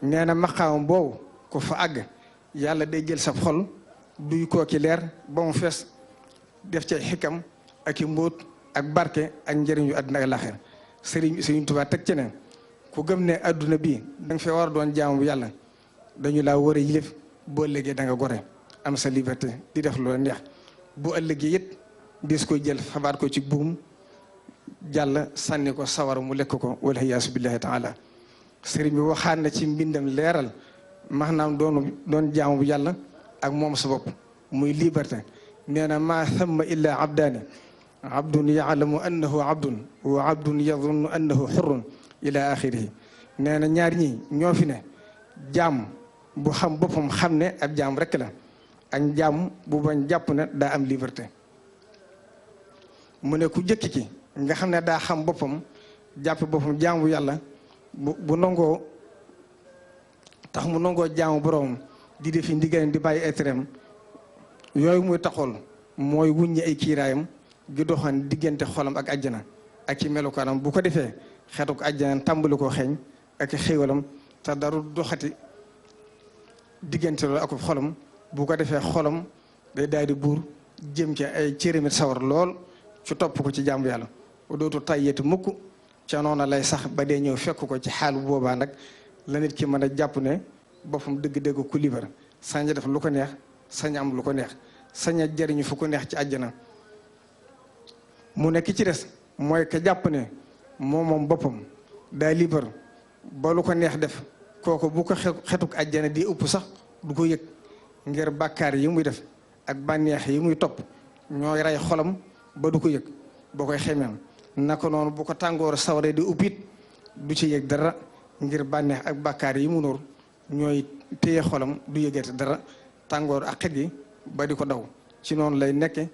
nee na maqaam boobu ku fa àgg yàlla day jël sa xol duy koo ki leer ba mu fees def ci xikam ak i mbóot ak barke ak njëriñu àdduna ak laaxira. Sëriñ Tuubaa teg ci ne ku gëm ne adduna bii da nga fee war a doon jaamu bu yàlla dañu laa war a yilif boo ëllëgee da nga gore am sa liberté di def lu la neex. bu ëllëgee it dis koy jël xabaat ko ci buum jàll sànni ko sawar mu lekk ko wala yaasu billahi taala. sëriñ bi waxaat na ci mbindam leeral maanaam doon jaamu bu yàlla ak moom sa bopp muy liberté. nee na maa thamma illa abdaani abdun yaalamu annahu abdun wa abdun yadunnu annahu xurrun ila axirihi. nee na ñaar ñi ñoo fi ne jaam bu xam boppam xam ne ab jaam rek la ak jaam bu bañ jàpp ne daa am liberté. mu ne ku jëkk ki nga xam ne daa xam boppam jàpp boppam jaamu yàlla bu nangoo tax mu nangoo jaamu boroom di defi ndigalam di bàyyi ay tereem yooyu muy taxool mooy wuññi ay kiiraayam gi doxan diggante xolam ak àjjana ak ci melukaanam. bu ko defee xeetu ko àjjana tàmbali koo xeeñ ak xéewalam te daru doxati diggante loolu ak xolam. bu ko defee xolam day daal di buur jëm ci ay cérémit sawar lool ci topp ko ci jàmbu yàlla dootu tayyati mukk ca noona lay sax ba dee ñëw fekk ko ci xaal bu boobaa nag la nit ki mën a jàpp ne boppam dëgg-dëgg ku libre sañ a def lu ko neex sañ am lu ko neex sañ a jëriñu fu ko neex ci àjjana. mu nekk ci des mooy ka jàpp ne moom boppam daa libre ba lu ko neex def kooku bu ko xetuk àjjana di ëpp sax du ko yëg ngir bàkkaar yi muy def ak bànneex yi muy topp ñooy rey xolam ba du ko yëg boo koy xemeem. naka noonu bu ko tàngoor saware di uppit du ci yëg dara ngir bànneex ak bàkkaar yi mu nóor ñooy téye xolam du yëgate dara tàngoor ak xet gi ba di ko daw. ci noonu lay nekke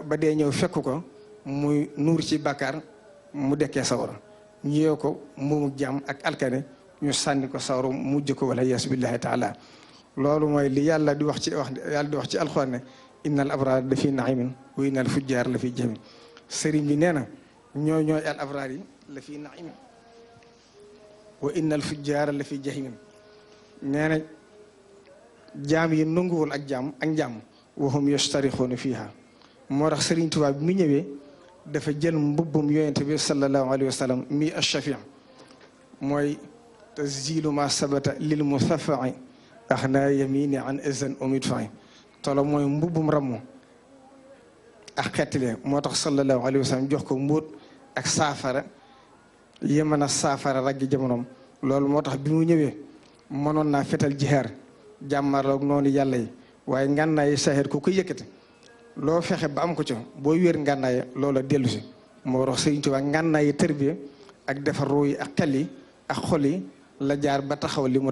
ba dee ñëw fekk ko muy nuur ci bàkkaar mu dekkee sawara ñu yeew ko moomu jaam ak alkane ñu sànni ko sawara mujj ko wala yaasu billahi taala. loolu mooy li yàlla di wax ci alxuraan ne innal abraar la fi naimin wa innal fujjaar la fi jamin. sëriñ bi nee na ñooy al abraar yi la fi naimin wa innal fujjaar la fi jahimin. nee na jaam yi nanguwul ak jaam wa hum yastarixuuna fiiha. moo tax sëriñ Tuubaa bi mu ñëwee dafa jël mbubbum yonente bi sallallahu alayhi wa sallam mi ash-shafii mooy tasjilu ma sabata lil musaffai axna yamini an izan umid fay tolo mooy mbubbum rammu ak xettile. moo tax sallallahu alayhi wa sallam jox ko mbóot ak saafara yi mën a saafara raggi jamonoom. loolu moo tax bi mu ñëwee mënoon naa fetal jihaar jàmmarloog noonu yàlla yi waaye ngànnaay saxeet ku ko yëkkate loo fexe ba am ko ca boo wér ngànnaay loola dellu si. moo tax Sëriñ Tuubaa ngànnaay tërbiye ak defar ruu yi ak xel yi ak xol yi la jaar ba taxawal li mu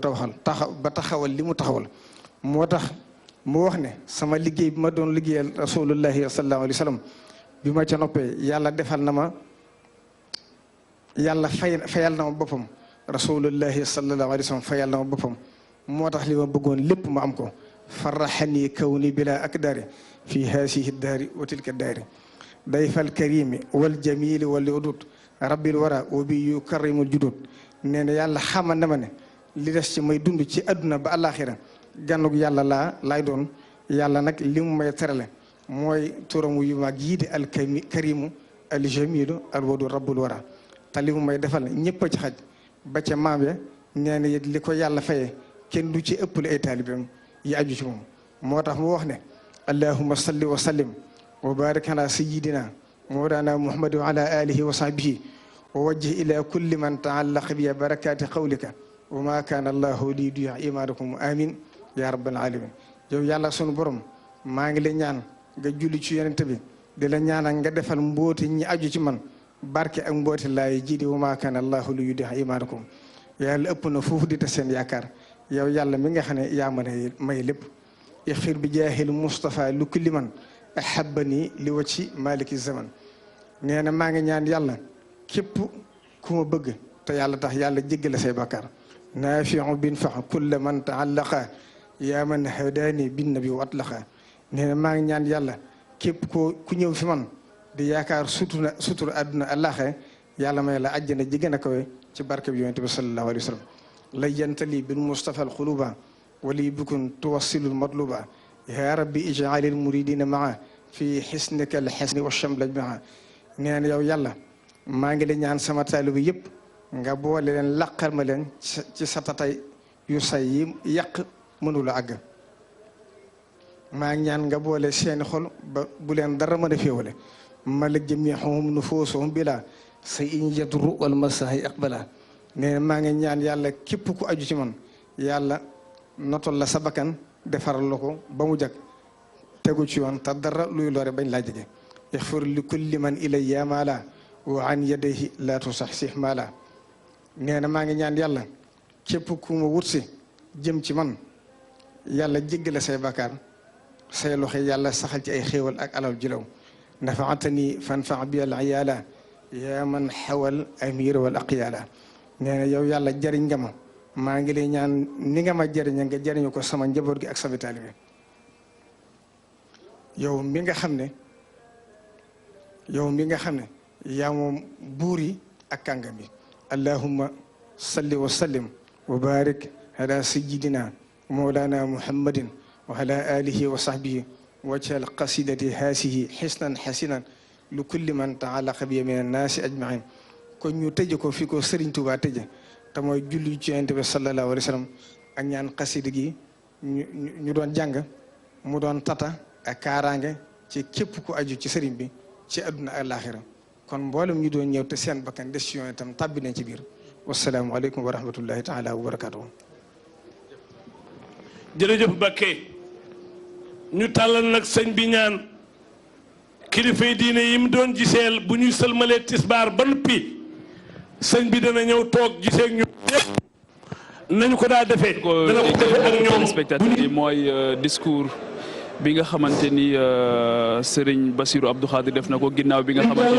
taxawal. moo tax mu wax ne sama liggéey bi ma doon liggéeyal rasulullahi sallallahu alayhi wa sallam bi ma ca noppee yàlla defal na ma yàlla fayal na ma boppam. rasulullahi sallallahu alayhi wa sallam fayal na ma boppam. moo tax li ma bëggoon lépp ma am ko. farraxani kawni bila akdari fi haasihi daari wa tilka daari dayfal karimi wal jamili wal udud rabbil wara wa bi yukarrimul judud. nee na yàlla xamal na ma ne li des ci may dund ci àdduna ba àllaaxira gànnug yàlla laay doon. yàlla nag li mu may terale mooy turamu yu mag yii di al karimu al jamilu al wadud rabbul wara. te li mu may defal ñëpp a ci xaj ba ca maam ya. nee na it li ko yàlla fayee kenn du ci ëppale ay taalibeem yi aju ci moom. moo tax mu wax ne allahumma salli wa sallim wa barik ala sayidina mawlana muhammad wa ala alihi wa sahbihi wa wajjih ila kulli man taallaqa bi barakati qawlika wa ma kaana allahu li yudi'a imaanakum amin ya rabbal alamin. yow yàlla sunu borom maa ngi la ñaan nga julli ci yonent bi di la ñaanal nga defal mbooti ñi aju ci man barke ak mbooti laay jiidi wa ma kaana allahu li yudi'a imaanakum. yàlla ëpp na foofu di ta seen yaakaar yow yàlla mi nga xam ne yaa mën a may lépp ixfir bi jaahil Mustafa lu kulli man ahabbani li wacci maliki zaman nee na maa ngi ñaan yàlla képp ku ma bëgg te yàlla tax yàlla jéggale say bakkaar naafiu bin fax kulla man taallaqa yaa man hadaani bin nabi wa atlaqa nee na maa ngi ñaan yàlla képp ku ñëw fi man di yaakaar sutura àdduna àllaaxe yàlla may la àjjana ji gën a kawe ci barke bi yonent bi sallallahu alayhi wa sallam layyantali bil mustafa al xuluba wali bikun tuwassilul matluba ya rabbi ij'alil muridina maa fi xisnika al xisni wa shamlaj maa nee na yow yàlla maa ngi la ñaan sama taalibu yëpp nga boole leen laqal ma leen ci sa tatay yu say yi yàq mënula àgg maa ngi ñaan nga boole seeni xol ba bu leen dara mën a féewale malik jamiihum nufuusuhum bila sa in yadru wal masahi aqbala nee maa ngi ñaan yàlla képp ku aju ci man yàlla notol la sa bakkan defaral la ko ba mu jag tegu ci yoon te dara luy lore bañ laa jege ixfir li kulli man ilayya maala wa an yadayhi la tusaxsih maala nee na maa ngi ñaan yàlla képp ku ma wut si jëm ci man yàlla jéggale say bakkaar say loxo yàlla saxal ci ay xéewal ak alal jilaw nafaatani fanfa bi al iyaala yaa man xawal amir wal aqyaala nee na yow yàlla jariñ nga ma maa ngi lay ñaan ni nga ma jariña nga jariñu ko sama njaboot gi ak sama taalibe yow mi nga xam ne yaa moom buur yi ak kàngam yi allahumma salli wa sallim wa barik ala sayyidina mawlana muhammadin wa ala alihi wa sahbihi wajhal qasidati haasihi xisnan xasinan lu kulli man taalaqa bi min annaasi ajmain kon ñu tëje ko fi ko Sëriñ Tuubaa tëje te mooy julli ci Yonent bi sallallahu alayhi wa sallam ak ñaan xasida gi ñu doon jàng mu doon tata ak kaaraange ci képp ku aju ci sëriñ bi ci àdduna ak laaxira kon mboolem ñu doon ñëw te seen bakkan des ci yoon itam tàbbi nañ ci biir wasalaamu aleykum wa rahmatullahi taala wa barakatuhu jërëjëf Bakke ñu tàllal nag sëñ bi ñaan kilifa yi diine yi mu doon giseel bu ñuy sëlmalee tisbaar ba noppi sëñ bi dana ñëw toog gisee ak ñoom ñëpp nañu ko daa defee. dana ko defee ak ñoom spectateur yi mooy discours bi nga xamante ni Serigne Bassirou Abdou Khadir def na ko ginnaaw bi nga xamante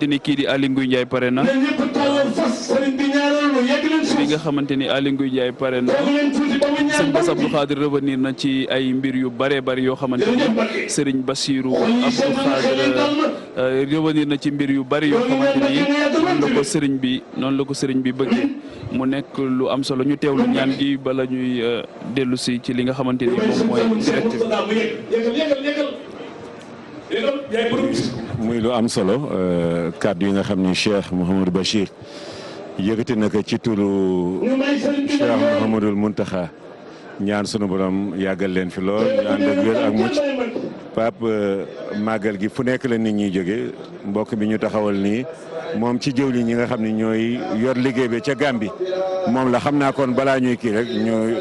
ni kii di Aly Ngouille Ndiaye pare na bi nga xamante ni Aly Ngouille Ndiaye pare na sëñ Bass Abdou Khadir revenir na ci ay mbir yu bëree bëri yoo xamante ni Serigne Bassirou Abdou Khadir revenir na ci mbir yu bëri yoo xamante ni noonu la ko sëriñ bi bëggee mu nekk lu am solo ñu teewlu ñaan gi bala ñuy dellu si ci li nga xamante ni moom mooy direct muy lu am solo kàddu yi nga xam ni Cheikh Mouhamadou Bachir yëkkati na ko ci turu Cheikh Mouhamadoul Mountakha ñaan sunu borom yàggal leen fi lool ñu ànd ak wér ak mucc Pape màggal gi fu nekk la nit ñuy jóge mbokk bi ñu taxawal nii moom ci jëwli ñi nga xam ne ñooy yor liggéey bi ca Gàmbi moom la xam naa kon balaa ñuy kii rek ñooy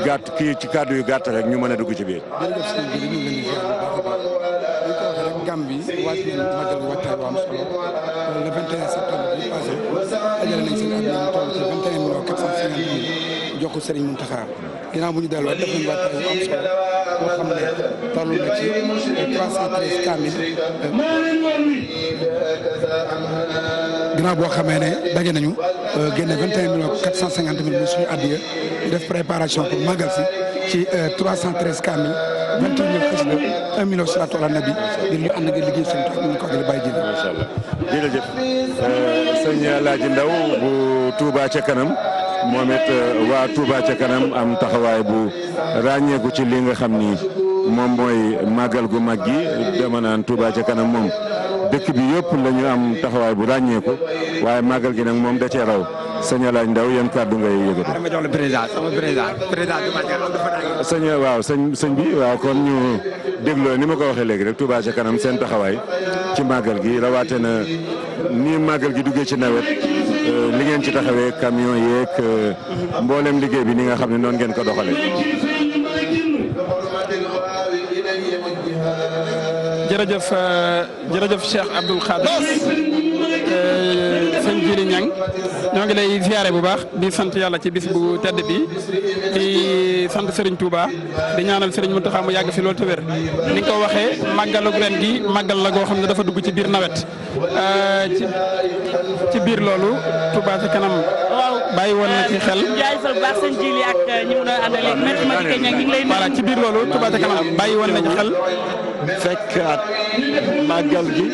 gàtt kii ci kàddu yu gàtt rek ñu mën a dugg ci biir. jërëjëf sëñ bi ñu ngi leen di ziar bu baax a baax dañ ko waxee rek Gàmbi waaj nañ màggal bi waxtaan bu am solo le 21 septembre bi passé dajale nañ seen at ñu toll ci 21 millions 450 mille jox ko Serigne Mountakha ginnaaw bu ñu delloo def nañ waxtaan bu am solo boo xam ne toll na ci 313 kamil ginnaaw boo xamee ne daje nañu génne 21 millions 450 mille muy suñu addiya ñu def préparation pour màggal si ci 313 kamil 28 mille xasida 1 million salaatu ala nabi ngir ñu ànd nga liggéey seen tool ñu ko waxee bàyyi jël. macha allah jërëjëf sëñ Alaaji Ndaw bu Touba ca kanam moom it waa Touba ca kanam am taxawaay bu ràññeeku ci li nga xam ni moom mooy màggal gu mag gi dama naan Touba ca kanam moom dëkk bi yëpp la ñu am taxawaay bu ràññeeku waaye màggal gi nag moom da cee raw sëñ Alaaji Ndaw yan kàddu ngay yëgati. dama jox la président sama président du màggal dafa sëñ waaw sëñ bi waaw kon ñu dégloo ni ma ko waxee léegi rek Touba ca kanam seen taxawaay ci màggal gi rawaate na ni màggal gi duggee ci nawet li ngeen ci taxawee camion yeeg mboolem liggéey bi ni nga xam ne noonu ngeen ko doxalee. jërëjëf Cheikh Abdoul Khadir sëñ Jili Ñang ñoo ngi lay ziare bu baax di sant yàlla ci bis bu tedd bi di sant Serigne Touba di ñaanal Serigne Mountakha mu yàgg fi loolu te wér ni nga ko waxee màggalu ren gi màggal la goo xam ne dafa dugg ci biir nawet ci biir loolu Touba ca kanam bàyyi woon na ci xel. jaajëfal bu baax sëñ Jili ak ñi mu doon àndal ak maître Madické Niang ñu ngi lay. voilà ci biir loolu Touba ca kanam bàyyi woon na ci xel. fekkaat màggal gi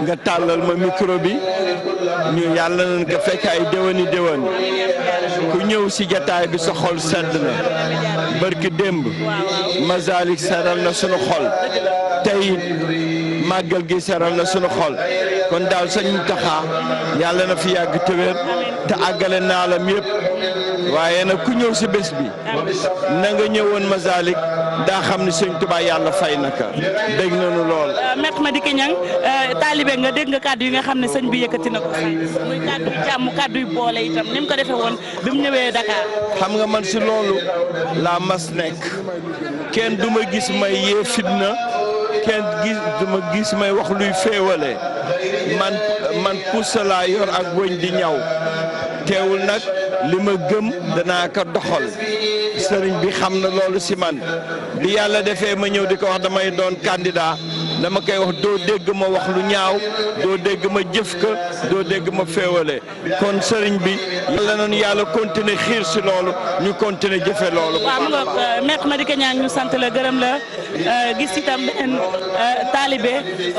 nga tàllal ma micro bi ñu yàlla nañ ko fekk ay déwéni déwén ku ñëw si jataay bi sa xol sedd na barki démb Masalik seral na sunu xol tey màggal gi seral na sunu xol kon daal sëñ Mountakha yàlla na fi yàgg te wér te àggale naalam yëpp waaye nag ku ñëw si bés bi na nga ñëwoon Masalik daa xam ne sëñ Tuubaa yàlla fay na ka dégg nañu lool. Maître Madické Niang taalibe nga dégg nga kàddu yi nga xam ne sëñ bi yëkkati na ko muy kàddu yu jàmm kàddu yu boole itam ni mu ko defee woon bi mu ñëwee Dakar. xam nga man si loolu laa mas nekk kenn du ma gis may yee fitna kenn du ma gis may wax luy féewale man pousse laa yor ak wëñ di ñaw teewul nag li ma gëm danaa ko doxal sëriñ bi xam na loolu si man bi yàlla defee ma ñëw di ko wax damay doon candidat dama koy wax doo dégg ma wax lu ñaaw doo dégg ma jëf ka doo dégg ma féewale kon sëriñ bi yàlla nañu yàlla continuer xiir si loolu ñu continuer jëfe loolu. waaw mu nga Maître Madické Niang ñu sant la gërëm la gis itam benn taalibe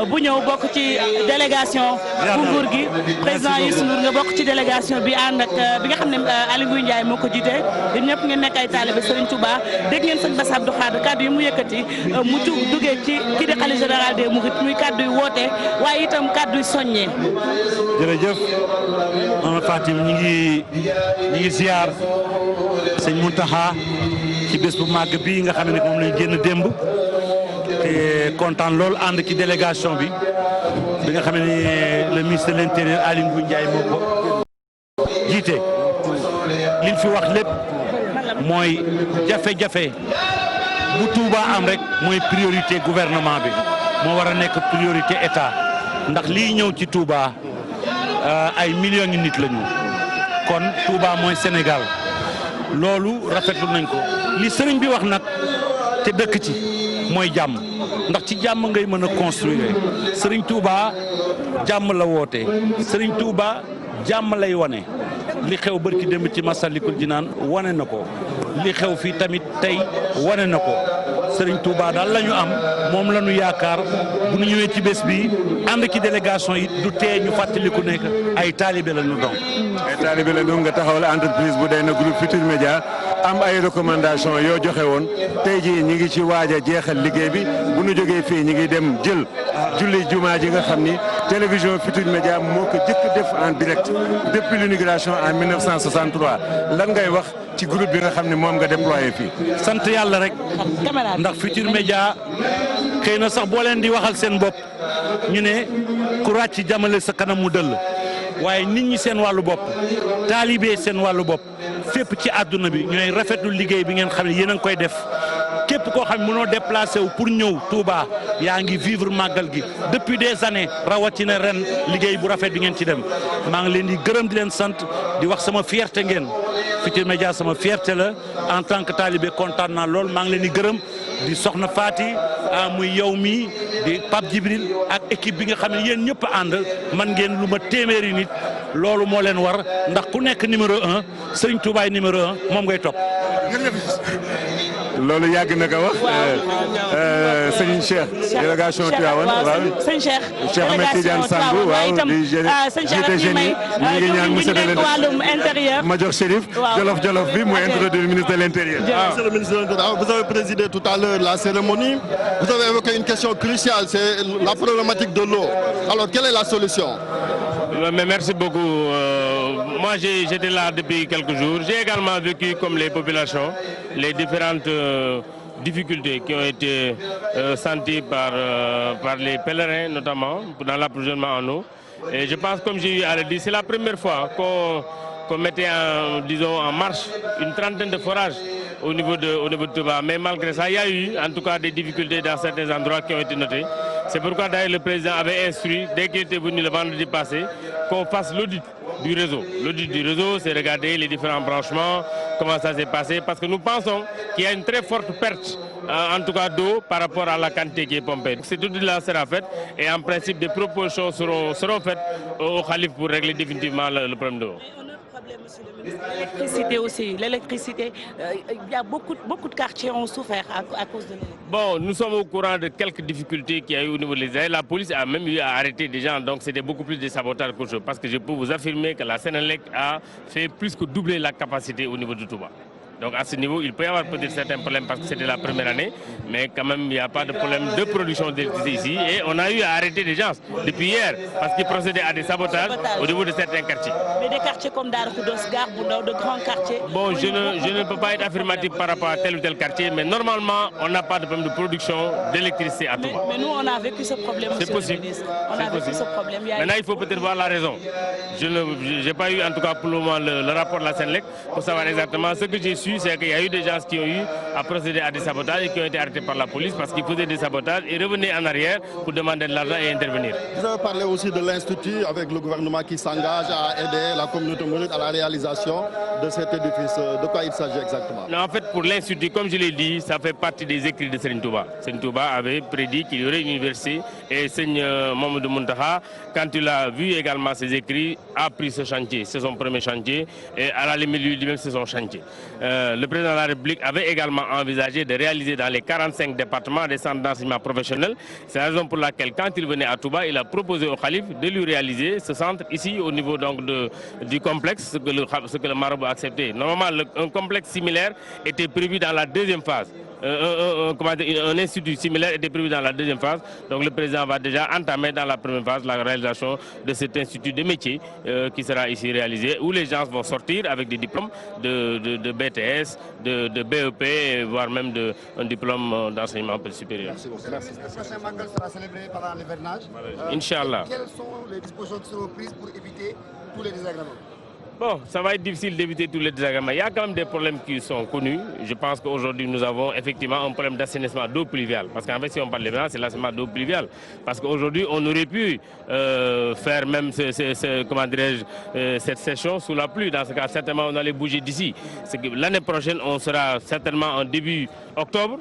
bu ñëw bokk ci délégation bu nguur gi président Youssou Ndour nga bokk ci délégation bi ànd ak bi nga xam ne Aly Ngouille Ndiaye moo ko jiite yéen ñëpp ngeen nekk ay taalibe Serigne Touba dégg ngeen sëñ Bass Abdou Khadre kàddu yi mu yëkkati mu duggee ci kii di khalife général des mourides muy kàddu yu woote waaye itam kàddu yu soññee. jërëjëf Fatim ñi ngi ziar sëñ Mountakha ci bés bu màgg bii nga xam ne moom lañu génn démb te kontaan loolu ànd ci délégation bi nga xam ne le ministre de l'intérieur Aly Ngouille Ndiaye moo ko jiite liñ fi wax lépp mooy jafe-jafe bu Touba am rek mooy priorité gouvernement bi moo war a nekk priorité état ndax lii ñëw ci Touba ay millions yu nit lañu kon Touba mooy Sénégal loolu rafetlu nañ ko li sëriñ bi wax nag te dëkk ci mooy jàmm ndax ci jàmm ngay mën a construire sëriñ Touba jàmm la woote sëriñ Touba jàmm lay wane li xew barki démb ci Masalikul Jinaan wane na ko li xew fii tamit tey wane na ko Serigne Touba daal la ñu am moom la ñu yaakaar bu ñu ñëwee ci bés bi ànd ci délégation yi du tee ñu fàttaliku nekk ay taalibe la ñu doon. ay taalibe la ñu nga taxawal entreprise bu day na groupe Futurs Médias am ay recommandation yoo joxe woon tey jii ñi ngi ci waaj a jeexal liggéey bi bu ñu jógee fii ñi ngi dem jël julli jumaa ji nga xam ni télévision Futurs Médias moo ko jëkk def en direct depuis l'inauguration en 1963 lan ngay wax ci groupe bi nga xam ne moom nga déployé fii. sant yàlla rek ndax Futurs Médias xëy na sax boo leen di waxal seen bopp ñu ne ku ràcc jamale sa kanam mu dëll waaye nit ñi seen wàllu bopp taalibe seen wàllu bopp fépp ci àdduna bi ñooy rafetlu liggéey bi ngeen xam ne yéen a ngi koy def képp koo xam ne mënoo déplacé wu pour ñëw Touba yaa ngi vivre màggal gi depuis des années rawatina ren liggéey bu rafet bi ngeen ci dem maa ngi leen di gërëm di leen sant di wax sama fierté ngeen Futurs Médias sama fierté la en tant que talibé kontaan naa lool maa ngi leen di gërëm di soxna Fati muy yow mi di Pape Djibril ak équipe bi nga xam ne yéen ñëpp a ànd man ngeen lu ma téeméeri nit loolu moo leen war ndax ku nekk numéro 1 Serigne Touba numéro 1 moom ngay topp. loolu yàgg na ko wax sëñ Cheikh délégation Tivaouane waaw sëñ Cheikh Cheikh Ahmed Tidiane Samb waaw di jiite génie ñu ngi ñaan monsieur le Major Chérif Jolof bi mu introduire le ministre de l'Intérieur. Monsieur le ministre de l'Intérieur, vous avez présidé tout à l'heure la cérémonie, vous avez évoqué une question cruciale, c'est la problématique de l'eau. Alors quelle est la solution? Mais merci beaucoup. Moi, j'étais là depuis quelques jours. J'ai également vécu, comme les populations, les différentes difficultés qui ont été senties par les pèlerins, notamment, dans l'approvisionnement en eau. Et je pense, comme j'ai eu à le dire, c'est la première fois qu'on mettait en marche une trentaine de forages au niveau de Touba. Mais malgré ça, il y a eu, en tout cas, des difficultés dans certains endroits qui ont été notés. C'est pourquoi d'ailleurs le président avait instruit, dès qu'il était venu le vendredi passé, qu'on fasse l'audit du réseau. L'audit du réseau, c'est regarder les différents branchements, comment ça s'est passé, parce que nous pensons qu'il y a une très forte perte, en tout cas d'eau, par rapport à la quantité qui est pompée. Cet audit-là sera fait et en principe des propositions seront faites au Khalif pour régler définitivement le problème d'eau. L'électricité aussi, l'électricité, il y a beaucoup de quartiers ont souffert à cause de l'électricité. Bon, nous sommes au courant de quelques difficultés qu'il y a eu au niveau des aides. La police a même eu à arrêter des gens, donc c'était beaucoup plus de sabotage qu'autre chose. Parce que je peux vous affirmer que la Sénélec a fait plus que doubler la capacité au niveau de Touba. Donc à ce niveau, il peut y avoir peut-être certains problèmes parce que c'était la première année, mais quand même il n'y a pas de problème de production d'électricité ici. Et on a eu à arrêter des gens depuis hier parce qu'ils procédaient à des sabotages au niveau de certains quartiers. Mais des quartiers comme Darkoudos, Garbouno, de grands quartiers. Bon, je ne peux pas être affirmatif par rapport à tel ou tel quartier, mais normalement, on n'a pas de problème de production d'électricité à Touba. Mais nous, on a vécu ce problème. C'est possible. On a vécu ce problème. Maintenant, il faut peut-être voir la raison. Je n'ai pas eu en tout cas pour le moment le rapport de la Sénélec pour savoir exactement ce que j'ai su. C'est qu'il y a eu des gens qui ont eu à procéder à des sabotages et qui ont été arrêtés par la police parce qu'ils faisaient des sabotages et revenaient en arrière pour demander de l'argent et intervenir. Vous avez parlé aussi de l'Institut avec le gouvernement qui s'engage à aider la communauté mouride à la réalisation de cet édifice. De quoi il s'agit exactement? Non, en fait, pour l'Institut, comme je l'ai dit, ça fait partie des écrits de Serigne Touba. Serigne Touba avait prédit qu'il y aurait une université et Serigne Mamadou Muntaha, quand il a vu également ses écrits, a pris ce chantier. C'est son premier chantier et à la limite, lui-même, c'est son chantier. Le président de la République avait également envisagé de réaliser dans les 45 départements des centres d'enseignement professionnel. C'est la raison pour laquelle, quand il venait à Touba, il a proposé au Khalif de lui réaliser ce centre ici au niveau donc du complexe, ce que le marabout a accepté. Normalement, un complexe similaire était prévu dans la deuxième phase. Un institut similaire était prévu dans la deuxième phase. Donc le président va déjà entamer dans la première phase la réalisation de cet institut de métier qui sera ici réalisé, où les gens vont sortir avec des diplômes de BTS, de BEP, voire même un diplôme d'enseignement supérieur. Merci beaucoup. Merci. Le prochain Magal sera célébré pendant l'hivernage. Inch'Allah. Quelles sont les dispositions qui seront prises pour éviter tous les désagréments? Bon, ça va être difficile d'éviter tous les désagréments. Il y a quand même des problèmes qui sont connus. Je pense qu'aujourd'hui, nous avons effectivement un problème d'assainissement d'eau pluviale. Parce qu'en fait, si on parle de l'hivernage, c'est l'assainissement d'eau pluviale. Parce qu'aujourd'hui, on aurait pu faire même cette session sous la pluie. Dans ce cas, certainement, on allait bouger d'ici. L'année prochaine, on sera certainement en début octobre.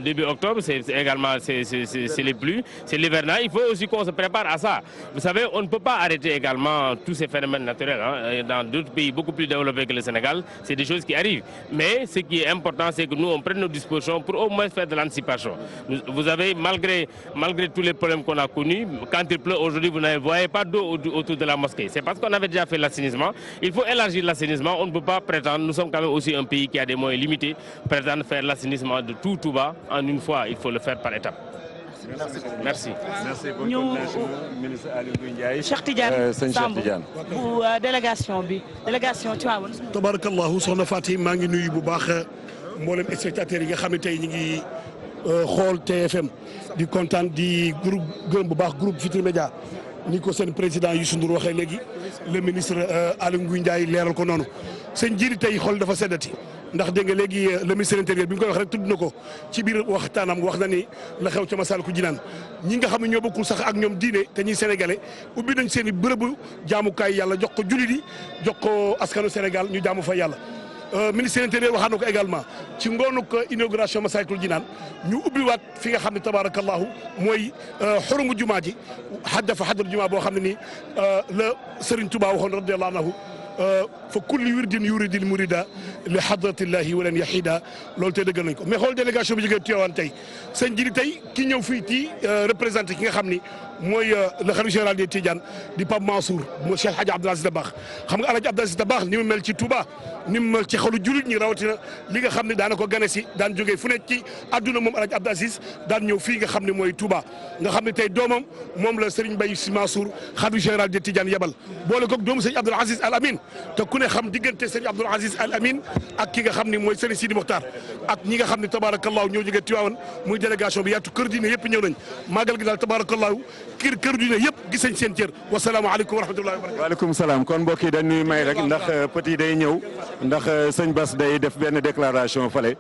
Début octobre, c'est également les pluies, c'est l'hivernage. Il faut aussi qu'on se prépare à ça. Vous savez, on ne peut pas arrêter également tous ces phénomènes naturels. Hein. Dans d'autres pays beaucoup plus développés que le Sénégal, c'est des choses qui arrivent. Mais ce qui est important, c'est que nous, on prenne nos dispositions pour au moins faire de l'anticipation. Vous avez, malgré tous les problèmes qu'on a connus, quand il pleut aujourd'hui, vous ne voyez pas d'eau autour de la mosquée. C'est parce qu'on avait déjà fait l'assainissement. Il faut élargir l'assainissement. On ne peut pas prétendre, nous sommes quand même aussi un pays qui a des moyens limités, prétendre faire l'assainissement de tout bas en une fois. Il faut le faire par étapes. Merci. Merci beaucoup, ministre Aly Ngouille Ndiaye. Cheikh Tidiane Samb bu délégation Tivaouane. tabarakallahu soxna Fatim maa ngi nuyu bu baax mboolem spectateurs yi nga xam ne tey ñu ngi xool TFM di kontaan di gërëm bu baax groupe Futurs Médias ni ko seen président Youssou Ndour waxee léegi le ministre Aly Ngouille Ndiaye leeral ko noonu seen jiiri tey xool dafa seddati ndax dégg nga léegi le ministre intérieur bi nga koy wax rek tudd na ko ci biir waxtaanam wax na ni la xew ca Massalikul Jinaan ñi nga xam ne ñoo bokkul sax ak ñoom diine te ñuy sénégalais ubbi nañ seen i bërëbu jaamukaay yàlla jox ko jullit yi jox ko askanu Sénégal ñu jaamu fa yàlla. ministre intérieur waxaan na ko également ci ngoonuk inauguration Massalikul Jinaan ñu ubbiwaat fi nga xam ne tabarakallahu mooy xurumu jumaa ji xadda fa xaddal jumaa boo xam ne nii la Serigne Touba waxoon radiyallahu anhu fa kulli wirdin yuridil murida li hadratillahi walan yahida loolu tey dëggal nañ ko mais xool délégation bi jógee Tivaouane tey sëñ ji tey ki ñëw fii ci représenté ki nga xam ni mooy le khalife général des Tidianes di Pape Mansour mo Cheikh Hadji Abdoul Aziz Dabakh xam nga Alhaji Abdoul Aziz Dabakh ni mu mel ci Touba ni mu mel ci xolu jullit ñi rawatina li nga xam ne daana ko gane si daan jógee fu nekk ci àdduna moom Alhaji Abdoul Aziz daan ñëw fii nga xam ne mooy Touba nga xam ne tey doomam moom la Serigne Baye Sy Mansour khalife général des Tidianes yebal boole koog doomu Serigne Abdoul Aziz Al Amin te ku ne xam diggante Serigne Abdoul Aziz Al Amin ak ki nga xam ne mooy Serigne Sidi Mokhtar ak ñi nga xam ne tabarakallahu ñoo jógee Tivaouane muy délégation bi yaatu kër diine yëpp ñëw nañ màggal gi daal tabarakallahu kër diine yëpp gis nañ seen cër wasalaamaaleykum wa rahmatullahi wa barakatuh. waaleykum salaam kon mbokk yi dañuy may rek ndax petit day ñëw ndax sëñ Bass day def benn déclaration fale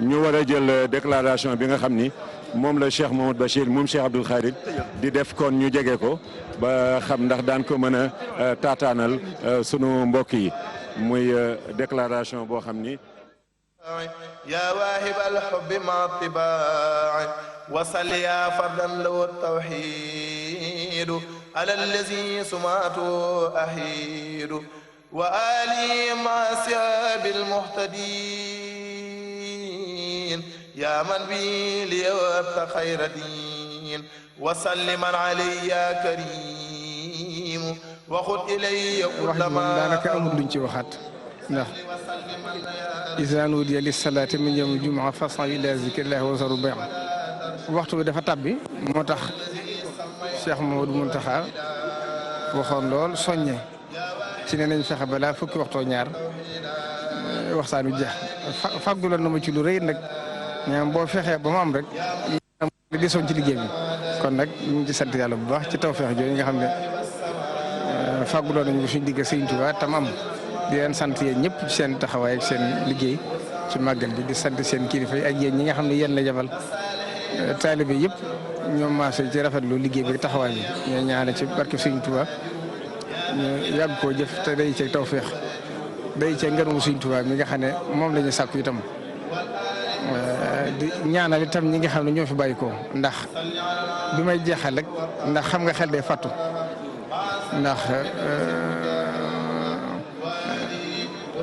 ñu war a jël déclaration bi nga xam ni moom la Cheikh Mouhamadou Bachir moom Cheikh Abdoul Khadir di def kon ñu jege ko ba xam ndax daan ko mën a taataanal sunu mbokk yi muy déclaration boo xam ni يا واهب الحب مع الطباع وصل يا فردا له التوحيد على الذي سمعته أحيد وآلي مع سياب المهتدين يا من بي ليوت خير دين وسلم علي يا كريم وخذ إلي كل ما ndax iza nudiya lis-salaati min yawmi l-jumu'a fas'aw ilaa zikrillahi wa zarul bay' waxtu bi dafa tabbi moo tax Cheikh Mouhamadou Mountakha waxoon lool soññe ci ne nañ fexe balaa fukki waxtoo ñaar waxtaan wi jeex fàgguloon na ma ci lu rëy nag ñaam boo fexee ba mu am rek li desoon ci liggéey bi kon nag ñu ngi ci sant yàlla bu baax ci tawfeex jooju nga xam ne fàgguloon nañu ko suñu digg Sëriñ Tuubaa tam am di leen sant yéen ñëpp ci seen taxawaay ak seen liggéey ci màggal bi di sant seen kilifa yi ak yéen ñi nga xam ne yéen la jabal taalibe yëpp ñoom maase ci rafetlu liggéey bi taxawaay bi ñoo ñaane ci barke Sëriñ Tuubaa ñu yàgg koo jëf te day ceeg tawféex day ceeg ngërëmu Sëriñ Tuubaa mi nga xam ne moom la ñu sàkku itam di ñaanal itam ñi nga xam ne ñoo fi bàyyi ko ndax bi may jeexal rek ndax xam nga xel day fàttu ndax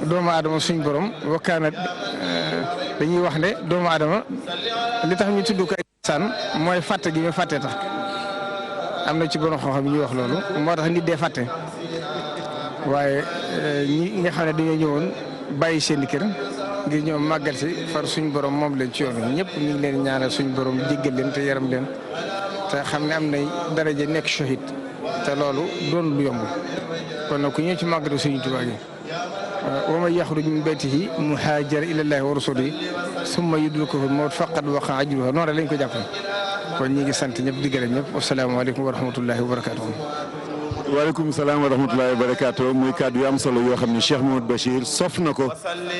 doomu aadama suñ borom wakkaana dañuy wax ne doomu aadama li tax ñu tudd ko ay saan mooy fàtte gi muy fàtte tax am na ci borom xam-xam yi ñuy wax loolu moo tax nit dee fàtte waaye ñi nga xam ne dañoo ñëwoon bàyyi seen i kër ngir ñëw màggal si far suñ borom moom leen ci yoon ñëpp ñu ngi leen ñaanal suñ borom jéggal leen te yaram leen te xam ne am nay daraja nekk shahid te loolu doon lu yomb kon nag ku ñëw ci màggal Sëriñ Tuubaa gi wa man yaxruj min baytihi muhaajiran ila llaahi wa rasuulihi summa yudrikuhu l-mawt faqad waqa'a ajruhu noonu lañ ko jàppee kon ñi ngi sant ñëpp di gërëm ñëpp wasalaamaaleykum wa rahmatullahi wa barakaatuh. waaleykum salaam wa rahmatullahi wa barakaatu muy kaddu yu am solo yoo xam ne Cheikh Mouhamadou Bachir sof na ko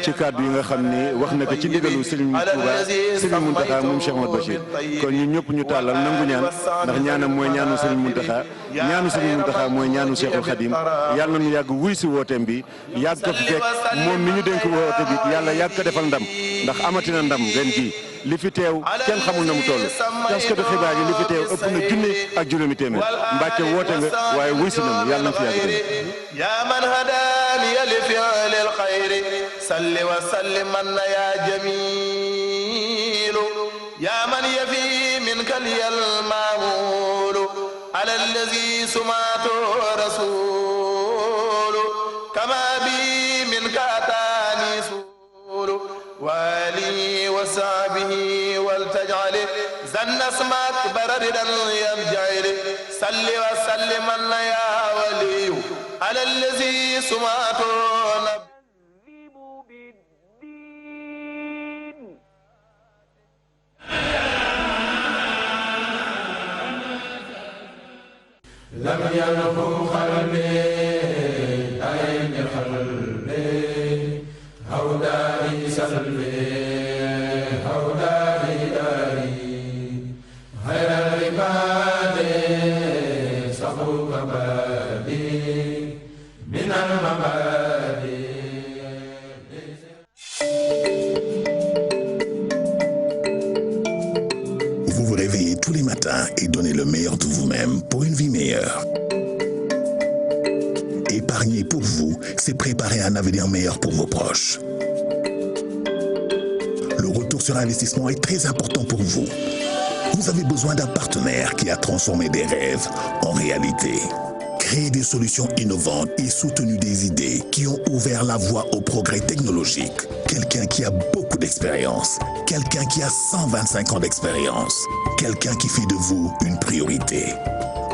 ci kaddu yi nga xam ne wax na ko ci ndigalu Serigne Touba Serigne Mountakha moom Cheikh Mouhamadou Bachir kon ñun ñëpp ñu tàllal nangu ñaan ndax ñaanam mooy ñaanu Serigne Mountakha ñaanu Serigne Mountakha mooy ñaanu Cheikhul Khadim yàlla nañu yàgg wuy si wooteem bi yàgg ko fi fekk moom mi ñu dénk woote bi yàlla yàgg ko defal ndam ndax amatina ndam ren ji li fi teew kenn xamul na mu toll taskatu xibaar yi li fi teew ëpp na junne ak juróomi téeméer Mbàkke woote nga waaye wuy si nañu yàlla na fi yàgg ya man hadani li fi'li al-khayri salli wa sallim man ya jamil ya man yafi minka al-ma'mul ala allazi sumatu rasul kama bi minka atani sul wali wa sahbihi wal taj'al zanna asmak bararidan yamja'il salli wa sallim ya wali ala allazi sumatu lam yakun khalbi ayn khalbi hawdani salbi hawdani dari khairal ibadi sabuka badi minal mabadi. Vous vous réveillez tous les matins et donnez le meilleur de vous-même pour une vie meilleure. Épargner pour vous, c'est préparer un avenir meilleur pour vos proches. Le retour sur investissement est très important pour vous. Vous avez besoin d'un partenaire qui a transformé des rêves en réalité. Créer des solutions innovantes et soutenu des idées qui ont ouvert la voie au progrès technologique. Quelqu'un qui a beaucoup d'expérience. Quelqu'un qui a 125 ans d'expérience. Quelqu'un qui fait de vous une priorité.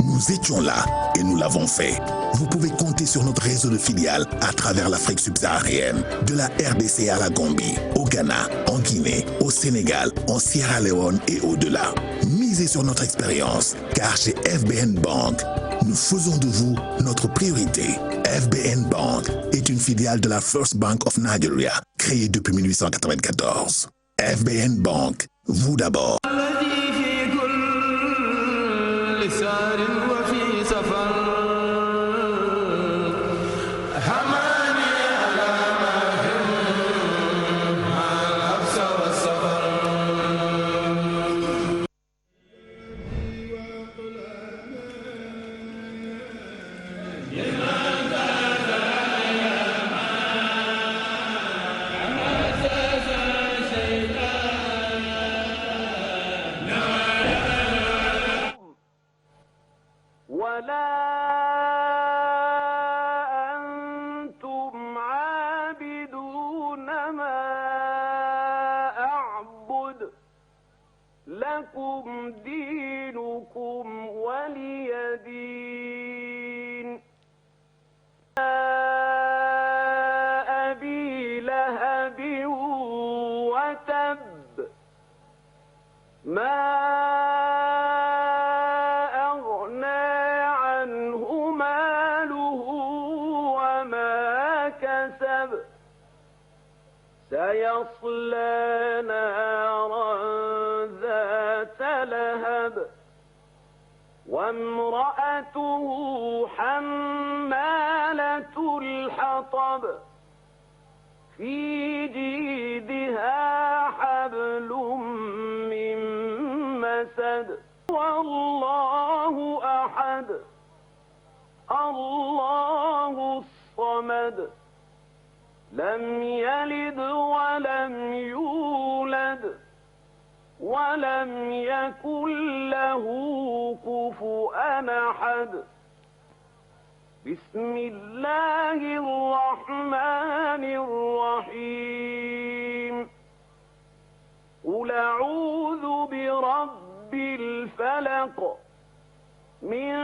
Nous étions là et nous l'avons fait. Vous pouvez compter sur notre réseau de filiales à travers l'Afrique subsaharienne, de la RDC à la Gambie, au Ghana, en Guinée, au Sénégal, en Sierra Leone et au-delà. Misez sur notre expérience, car chez FBN Bank, nous faisons de vous notre priorité. FBN Bank est une filiale de la First Bank of Nigeria, créée depuis 1894. FBN Bank, vous d'abord. لكم دينكم ولي دين. أبي لهب وتب ما أغنى عنه ماله وما كسب سيصلى نارا ذات لهب وامرأته حمالة الحطب في جيدها حبل من مسد. والله أحد الله الصمد لم يلد ولم يولد ولم يكن له كفؤا أحد. بسم الله الرحمن الرحيم. قل أعوذ برب الفلق من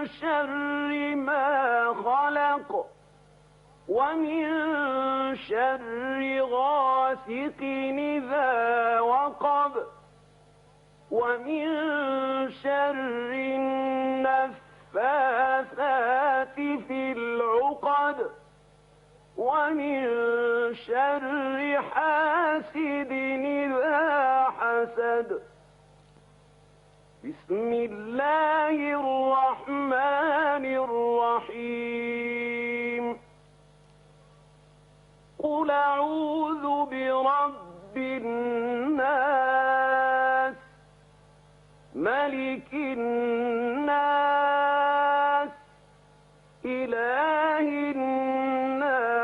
شر ما خلق ومن شر غاسق إذا وقب ومن شر النفاثات في العقد ومن شر حاسد إذا حسد. بسم الله الرحمن الرحيم. قل أعوذ برب الناس ملك الناس إله الناس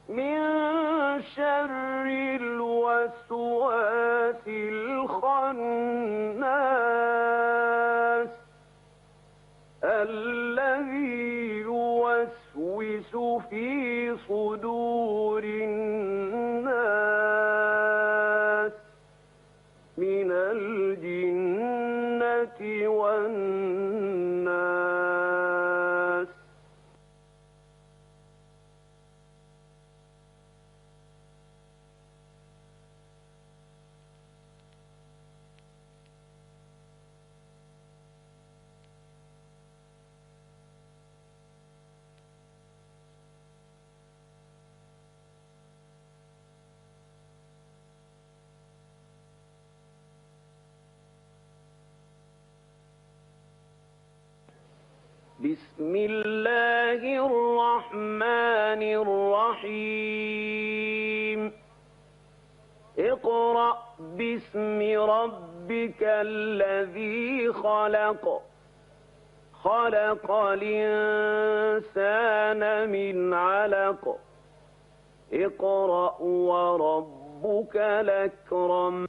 من شر الوسواس الخناس الذي يوسوس في صدور الناس من الجنة والناس. بسم الله الرحمن الرحيم. اقرأ باسم ربك الذي خلق خلق الإنسان من علق اقرأ وربك الأكرم.